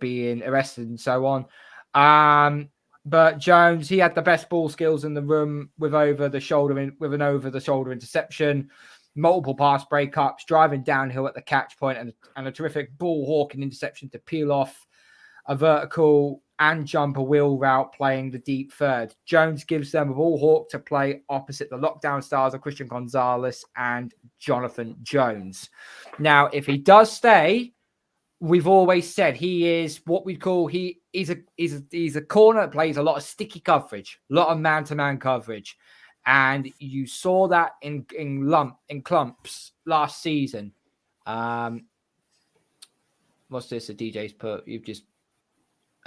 being arrested and so on. But Jones, he had the best ball skills in the room with an over the shoulder interception, multiple pass breakups, driving downhill at the catch point, and a terrific ball hawking interception to peel off a vertical and jumper wheel route playing the deep third. Jones gives them a ball hawk to play opposite the lockdown stars of Christian Gonzalez and Jonathan Jones. Now, if he does stay, we've always said he is what we call he's a corner that plays a lot of sticky coverage, a lot of man-to-man coverage, and you saw that in clumps last season. What's this? The DJ's put. You've just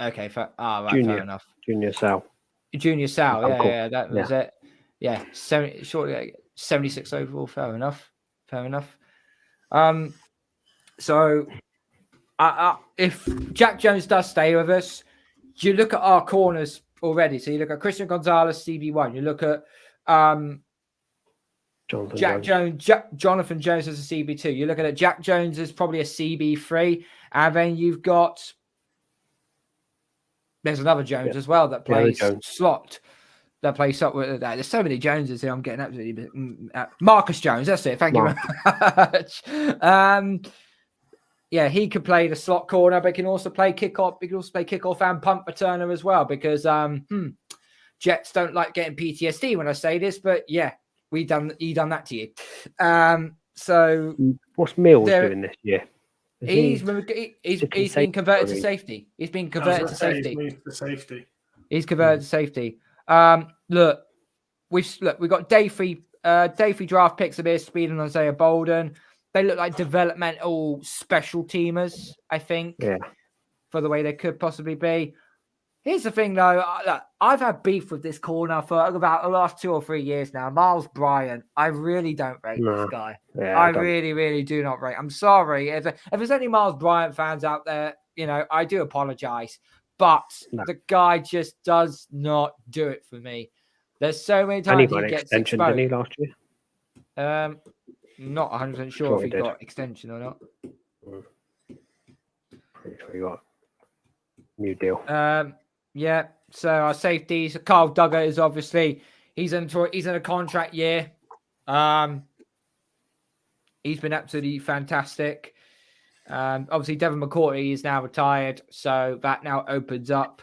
okay. Fair enough. Junior Sal. Yeah, that was it. Yeah, 76 overall. Fair enough. So. If Jack Jones does stay with us, you look at our corners already. So you look at Christian Gonzalez, CB1. You look at Jonathan Jones as a CB2. You look at it, Jack Jones is probably a CB3. And then you've got, there's another Jones as well that plays slot. That plays up with that. There's so many Joneses here. I'm getting absolutely Marcus Jones. That's it. Thank you very much. Yeah, he could play the slot corner, but he can also play kickoff. He can also play kickoff and punt returner as well, because Jets don't like getting PTSD when I say this, but yeah, he done that to you. So what's Mills doing this year? He's been converted to safety. He's been converted to safety. He's converted to safety. Look, we've got day three draft picks of here, Speed and Isaiah Bolden. They look like developmental special teamers, I think, for the way they could possibly be. Here's the thing, though. I've had beef with this corner for about the last 2 or 3 years now. Miles Bryant, I really don't rate this guy. Yeah, I really, really do not rate. I'm sorry. If there's any Miles Bryant fans out there, I do apologize. But the guy just does not do it for me. There's so many times he gets exposed. Didn't he last year? Not 100% sure if he got extension or not. Pretty sure he got a new deal. Yeah. So our safeties, Karl Duggar is obviously he's in a contract year. He's been absolutely fantastic. Obviously Devin McCourty is now retired, so that now opens up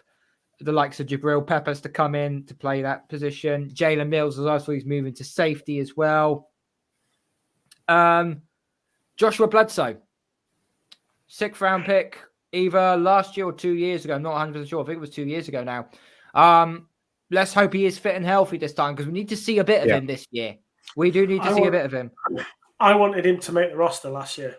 the likes of Jabril Peppers to come in to play that position. Jalen Mills is also he's moving to safety as well. Joshua Bledsoe, 6th round pick, either last year or 2 years ago. I'm not 100% sure. I think it was 2 years ago now. Let's hope he is fit and healthy this time, because we need to see a bit of him this year. We do need to see a bit of him. I wanted him to make the roster last year.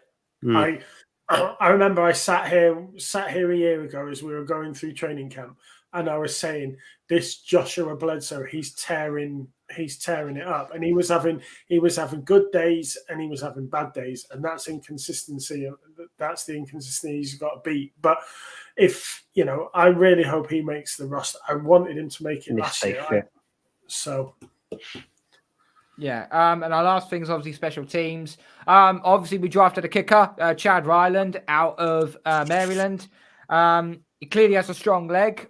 I remember I sat here a year ago as we were going through training camp, and I was saying, this Joshua Bledsoe, he's tearing it up, and he was having good days and he was having bad days, and that's inconsistency. That's the inconsistency he's got to beat. But if I really hope he makes the roster. I wanted him to make it last year. Yeah, and our last thing is obviously special teams. Obviously, we drafted a kicker, Chad Ryland, out of Maryland. He clearly has a strong leg.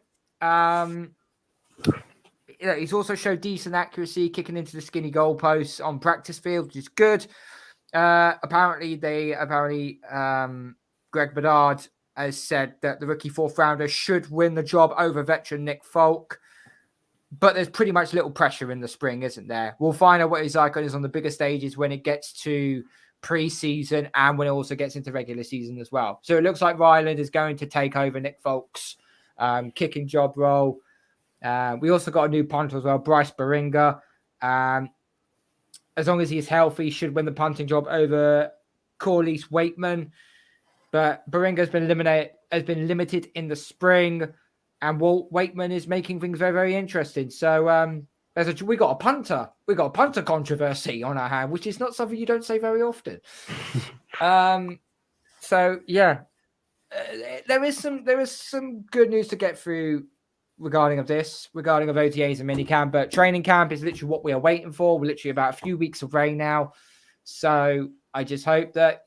He's also showed decent accuracy, kicking into the skinny goalposts on practice field, which is good. Apparently, Greg Bedard has said that the rookie 4th rounder should win the job over veteran Nick Folk. But there's pretty much little pressure in the spring, isn't there? We'll find out what his icon is on the bigger stages when it gets to preseason and when it also gets into regular season as well. So it looks like Ryland is going to take over Nick Folk's kicking job role. We also got a new punter as well, Bryce Beringa. As long as he's healthy, should win the punting job over Corliss Waitman. But Beringa has been limited in the spring. And Walt Waitman is making things very, very interesting. So we got a punter. We got a punter controversy on our hand, which is not something you don't say very often. So yeah, there is some good news to get through regarding of OTAs and minicamp. But training camp is literally what we are waiting for. We're literally about a few weeks away now. So I just hope that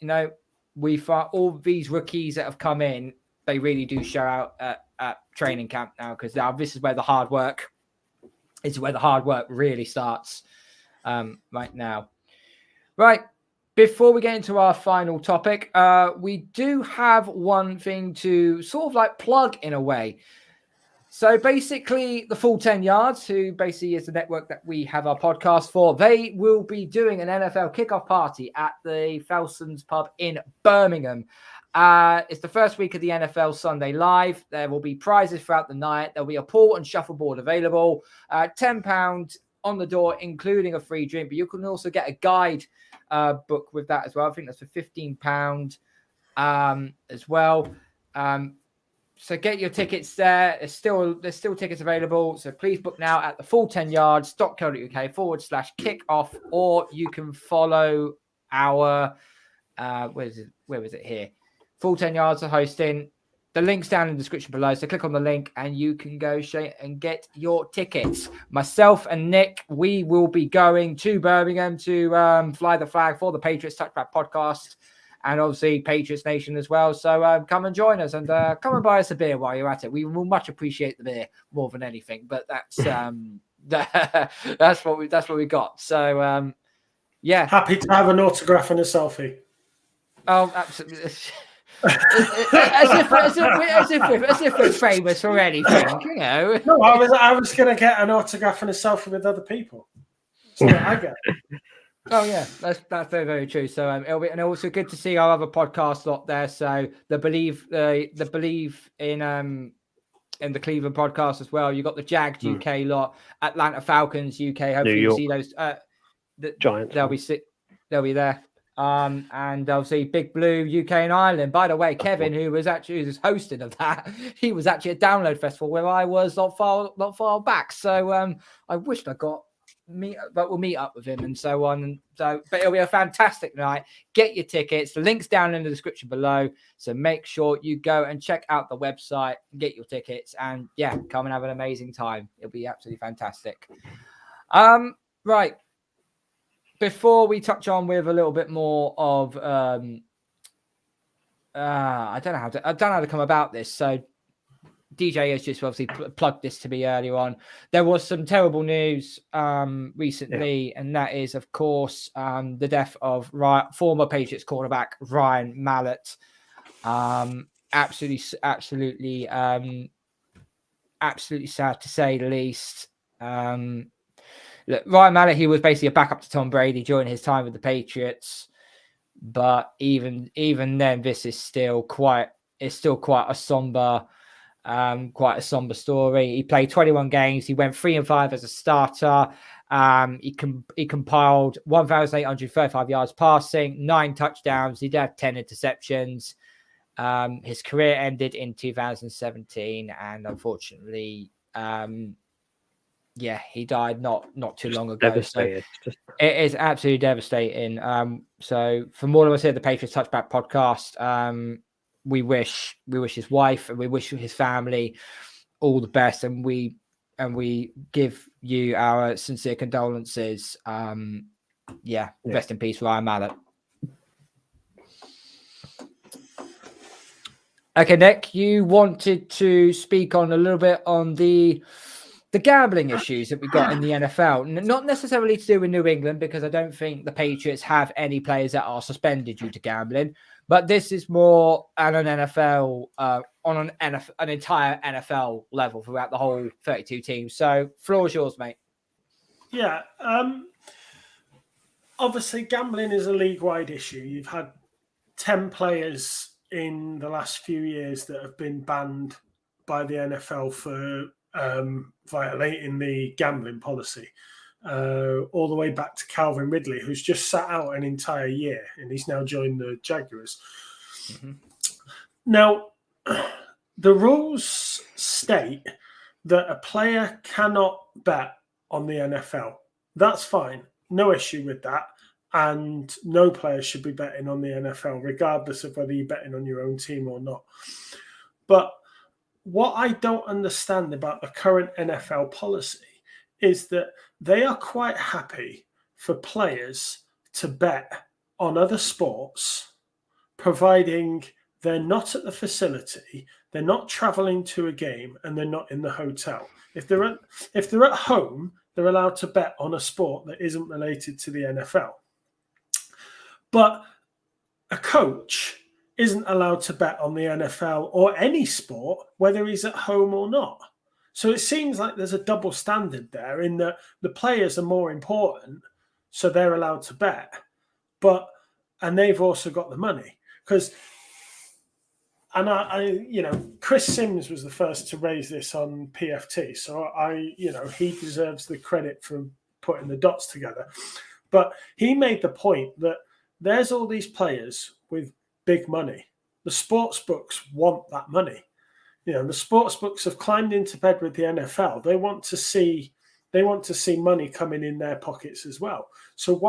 we find all these rookies that have come in, they really do show out at training camp now, because this is where the hard work really starts right now. Right. Before we get into our final topic, we do have one thing to sort of like plug in a way. So basically, the Full 10 Yards, who basically is the network that we have our podcast for, they will be doing an NFL kickoff party at the Felsons pub in Birmingham. It's the first week of the NFL Sunday Live. There will be prizes throughout the night. There'll be a pool and shuffleboard available. £10 on the door, including a free drink. But you can also get a guide book with that as well. I think that's for £15 as well. So get your tickets there. There's still tickets available. So please book now at the full10yards.co.uk/kickoff, or you can follow our where is it here? Full 10 Yards are hosting. The link's down in the description below. So click on the link and you can go straight and get your tickets. Myself and Nick, we will be going to Birmingham to fly the flag for the Patriots Touchback podcast. And obviously Patriots Nation as well. So come and join us, and come and buy us a beer while you're at it. We will much appreciate the beer more than anything. But that's that's what we got. So yeah, happy to have an autograph and a selfie. Oh, absolutely. as if we're famous or anything, you know. No, I was going to get an autograph and a selfie with other people. So I get. Oh yeah, that's very, very true. So it'll be, and also good to see our other podcast lot there. So the believe in the Cleveland podcast as well. You got the Jags UK lot, Atlanta Falcons UK. Hopefully you see those the Giants. They'll be there. And obviously Big Blue UK and Ireland. By the way, Kevin, who was hosting of that, he was actually at Download Festival where I was not far back. So I wished I got. But we'll meet up with him and so on. And so, but it'll be a fantastic night. Get your tickets. The link's down in the description below. So make sure you go and check out the website, get your tickets, and yeah, come and have an amazing time. It'll be absolutely fantastic. Right. Before we touch on with a little bit more of I don't know how to come about this. So DJ has just obviously plugged this to me earlier on. There was some terrible news recently, and that is, of course, the death of former Patriots cornerback Ryan Mallett. Absolutely sad to say the least. Look, Ryan Mallett, he was basically a backup to Tom Brady during his time with the Patriots, but even then, this is still quite a somber. Quite a somber story. He played 21 games. He went 3-5 as a starter. He compiled 1,835 yards passing, 9 touchdowns. He did have 10 interceptions. His career ended in 2017, and unfortunately, he died not too long ago. Devastated. So it is absolutely devastating. So from all of us here at the Patriots Touchback podcast, we wish his wife and we wish his family all the best, and we give you our sincere condolences. Rest in peace, Ryan Mallett. Okay, Nick, you wanted to speak on a little bit on the gambling issues that we got in the NFL. Not necessarily to do with New England, because I don't think the Patriots have any players that are suspended due to gambling. But this is more on an NFL, an entire NFL level throughout the whole 32 teams. So, floor's yours, mate. Yeah. Obviously, gambling is a league-wide issue. You've had 10 players in the last few years that have been banned by the NFL for violating the gambling policy. All the way back to Calvin Ridley, who's just sat out an entire year, and he's now joined the Jaguars. Mm-hmm. Now, the rules state that a player cannot bet on the NFL. That's fine. No issue with that. And no player should be betting on the NFL, regardless of whether you're betting on your own team or not. But what I don't understand about the current NFL policy is that they are quite happy for players to bet on other sports, providing they're not at the facility, they're not traveling to a game, and they're not in the hotel. If they're at home, they're allowed to bet on a sport that isn't related to the NFL. But a coach isn't allowed to bet on the NFL or any sport, whether he's at home or not. So it seems like there's a double standard there in that the players are more important, so they're allowed to bet. And they've also got the money. Chris Sims was the first to raise this on PFT. So he deserves the credit for putting the dots together. But he made the point that there's all these players with big money. The sports books want that money. The sports books have climbed into bed with the NFL. They want to see money coming in their pockets as well. So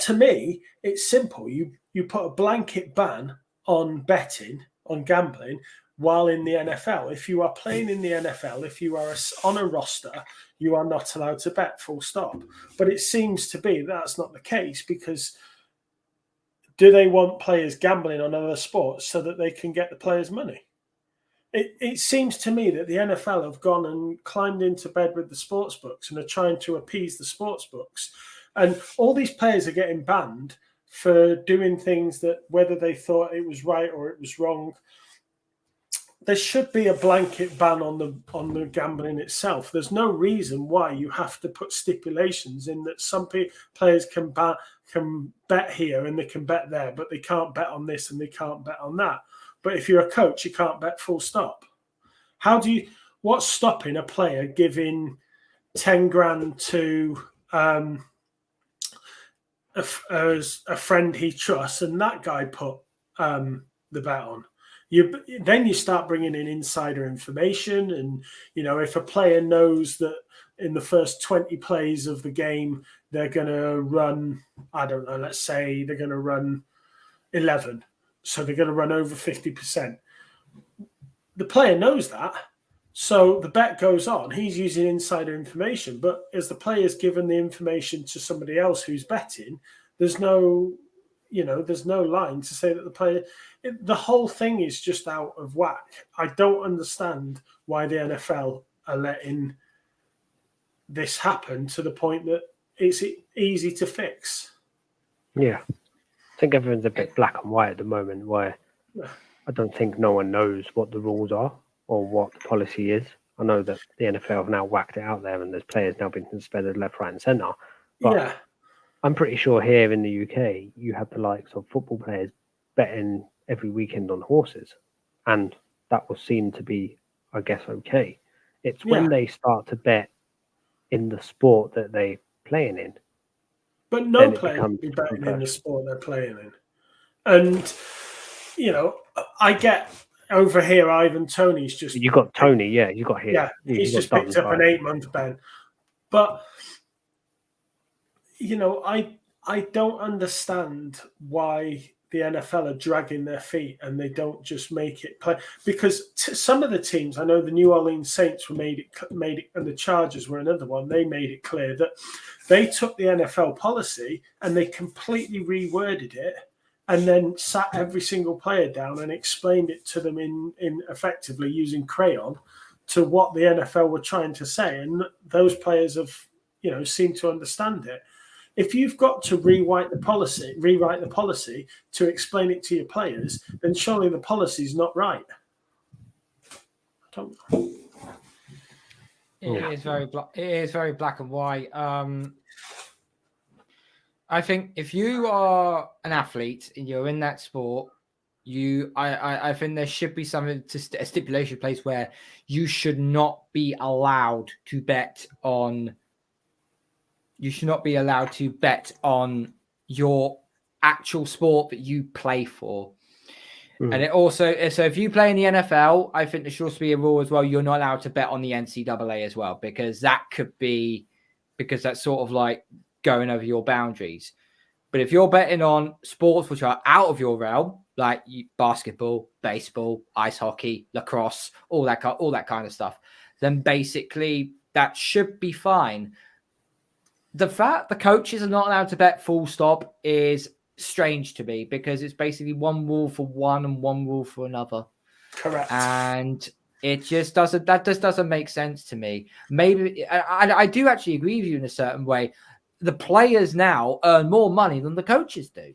to me, it's simple. You put a blanket ban on betting, on gambling, while in the NFL. If you are playing in the NFL, if you are on a roster, you are not allowed to bet, full stop. But it seems to be that's not the case, because do they want players gambling on other sports so that they can get the players' money? It seems to me that the NFL have gone and climbed into bed with the sports books and are trying to appease the sports books. And all these players are getting banned for doing things that, whether they thought it was right or it was wrong, there should be a blanket ban on the gambling itself. There's no reason why you have to put stipulations in that some players can bet here and they can bet there, but they can't bet on this and they can't bet on that. But if you're a coach, you can't bet, full stop. What's stopping a player giving 10 grand to a friend he trusts, and that guy put the bet on? Then you start bringing in insider information, and if a player knows that in the first 20 plays of the game they're going to run, I don't know, let's say they're going to run 11, so they're going to run over 50%. The player knows that, so the bet goes on. He's using insider information, but as the player's given the information to somebody else who's betting, there's no line to say that the player. The whole thing is just out of whack. I don't understand why the NFL are letting this happen to the point that it's easy to fix. Yeah. I think everyone's a bit black and white at the moment, where I don't think no one knows what the rules are or what the policy is. I know that the NFL have now whacked it out there and there's players now being suspended left, right and centre. But yeah. I'm pretty sure here in the UK, you have the likes of football players betting every weekend on horses. And that was seen to be, I guess, okay. It's when they start to bet in the sport that they're playing in. But no player can be betting in the sport they're playing in. And, I get over here, Ivan Toney's just... You got Tony, yeah, you got here. Yeah, he's just picked up an 8-month ban. But... I don't understand why the NFL are dragging their feet and they don't just make it play. Because some of the teams, I know the New Orleans Saints made it, and the Chargers were another one. They made it clear that they took the NFL policy and they completely reworded it, and then sat every single player down and explained it to them in effectively using crayon to what the NFL were trying to say, and those players have seemed to understand it. If you've got to rewrite the policy to explain it to your players, then surely the policy is not right. It is very black and white. I think if you are an athlete and you're in that sport, I think there should be something a stipulation place where you should not be allowed to bet on. You should not be allowed to bet on your actual sport that you play for. And it also, so if you play in the NFL, I think there should also be a rule as well. You're not allowed to bet on the NCAA as well, because that's sort of like going over your boundaries. But if you're betting on sports which are out of your realm, like basketball, baseball, ice hockey, lacrosse, all that kind of stuff, then basically that should be fine. The fact the coaches are not allowed to bet full stop is strange to me, because it's basically one rule for one and one rule for another. Correct. And it just doesn't make sense to me. Maybe I do actually agree with you in a certain way. The players now earn more money than the coaches do.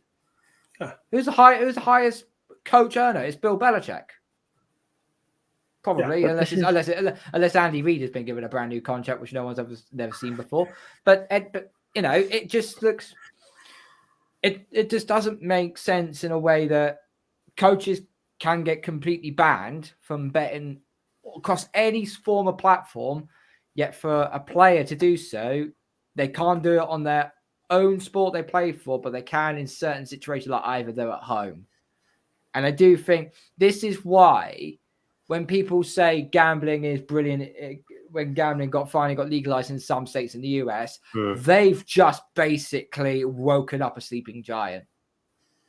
Yeah. Who's the highest coach earner? It's Bill Belichick. Probably, Yeah, unless Andy Reid has been given a brand new contract, which no one's never seen before. But it just looks. It just doesn't make sense in a way that coaches can get completely banned from betting across any form of platform, yet for a player to do so, they can't do it on their own sport they play for, but they can in certain situations, like either they're at home. And I do think this is why when people say gambling is brilliant, when gambling finally got legalized in some states in the US, they've just basically woken up a sleeping giant.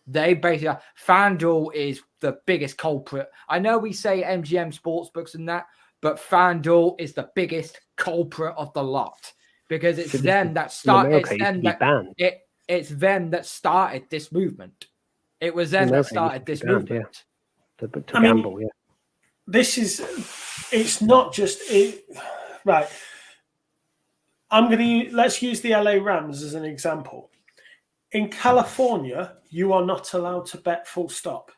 They basically, FanDuel is the biggest culprit. I know we say MGM sportsbooks and that, but FanDuel is the biggest culprit of the lot because it's them that started. It's them that started this movement. It was them that started this movement. To gamble, It's not just it. Right. Let's use the LA Rams as an example. In California, you are not allowed to bet full stop.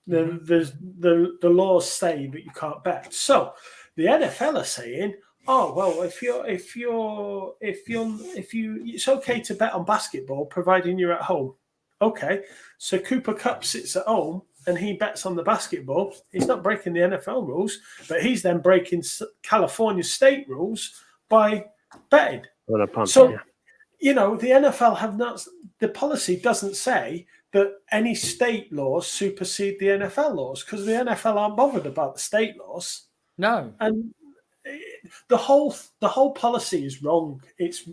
The laws say that you can't bet. So the NFL are saying, oh well, it's okay to bet on basketball providing you're at home. Okay, so Cooper Kupp sits at home and he bets on the basketball. He's not breaking the NFL rules, but he's then breaking California state rules by betting. The NFL have not. The policy doesn't say that any state laws supersede the NFL laws because the NFL aren't bothered about the state laws. No, and the whole policy is wrong. It's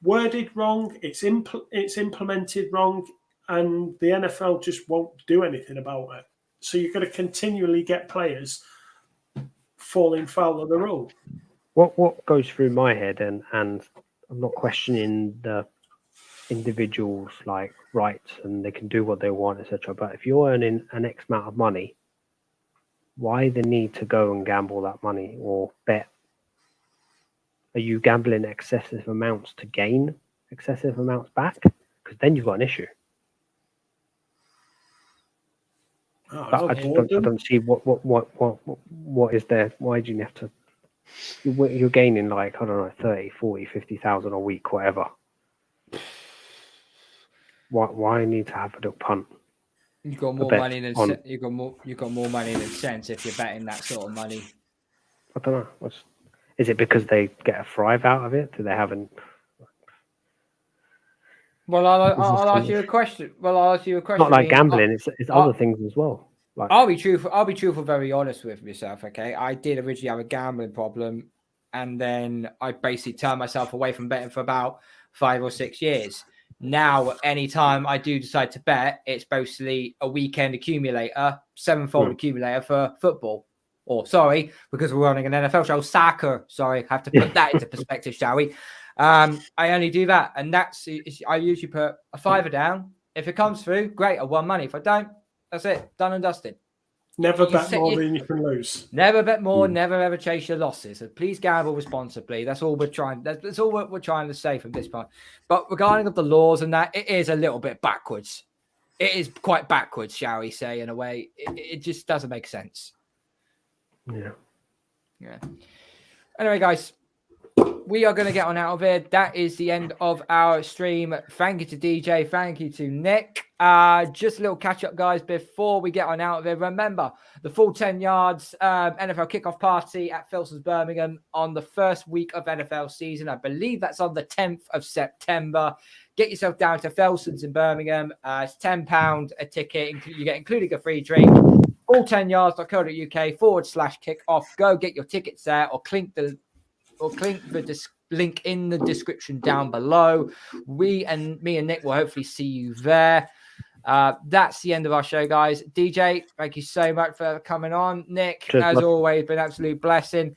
worded wrong. It's implemented wrong, and the NFL just won't do anything about it. So you're going to continually get players falling foul of the rule. What goes through my head, and I'm not questioning the individuals' like rights and they can do what they want, etc. But if you're earning an X amount of money, why the need to go and gamble that money or bet? Are you gambling excessive amounts to gain excessive amounts back? Because then you've got an issue. I don't see what is there. Why do you have to? You're gaining like, I don't know, 30, 40, 50,000 a week, whatever. Why need to have a little punt? You've got more money than you've got more money than sense if you're betting that sort of money. I don't know. Is it because they get a thrive out of it? Do they haven't? Well, I'll ask you a question. Not like gambling. It's other things as well. Like, I'll be truthful, very honest with myself. Okay, I did originally have a gambling problem, and then I basically turned myself away from betting for about 5 or 6 years. Now, anytime I do decide to bet, it's basically a weekend accumulator, 7-fold accumulator for football. Or sorry, because we're running an NFL show, soccer. Sorry, have to put that into perspective, shall we? I only do that, and I usually put a $5 down. If it comes through, great, I won money. If I don't, that's it, done and dusted. Never bet more than you can lose. Never bet more. Never ever chase your losses. So please gamble responsibly. That's all we're trying. That's all we're trying to say from this point. But regarding of the laws and that, it is a little bit backwards. It is quite backwards, shall we say, in a way. It just doesn't make sense. Yeah. Anyway, guys, we are going to get on out of here. That is the end of our stream. Thank you to DJ. Thank you to Nick. Just a little catch up, guys, before we get on out of here. Remember, the full 10 yards NFL kickoff party at Filson's Birmingham on the first week of NFL season. I believe that's on the 10th of September. Get yourself down to Filson's in Birmingham. It's £10 a ticket. You get including a free drink. all10yards.co.uk/kickoff. Go get your tickets there or click the link in the description down below. Me and Nick will hopefully see you there. That's the end of our show, guys. DJ, thank you so much for coming on. Nick, as always, been an absolute blessing.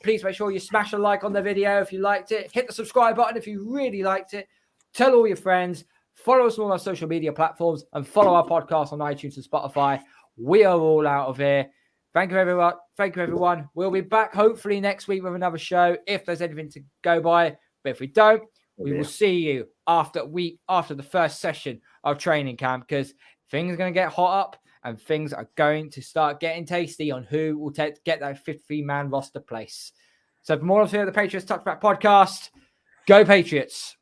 Please make sure you smash a like on the video if you liked it. Hit the subscribe button if you really liked it. Tell all your friends. Follow us on all our social media platforms and follow our podcast on iTunes and Spotify. we are all out of here. Thank you, everyone. Thank you, everyone. We'll be back hopefully next week with another show if there's anything to go by. But if we don't, we will see you after the first session of training camp, because things are going to get hot up and things are going to start getting tasty on who will get that 53-man roster place. So for more of the Patriots Touchback podcast, go Patriots.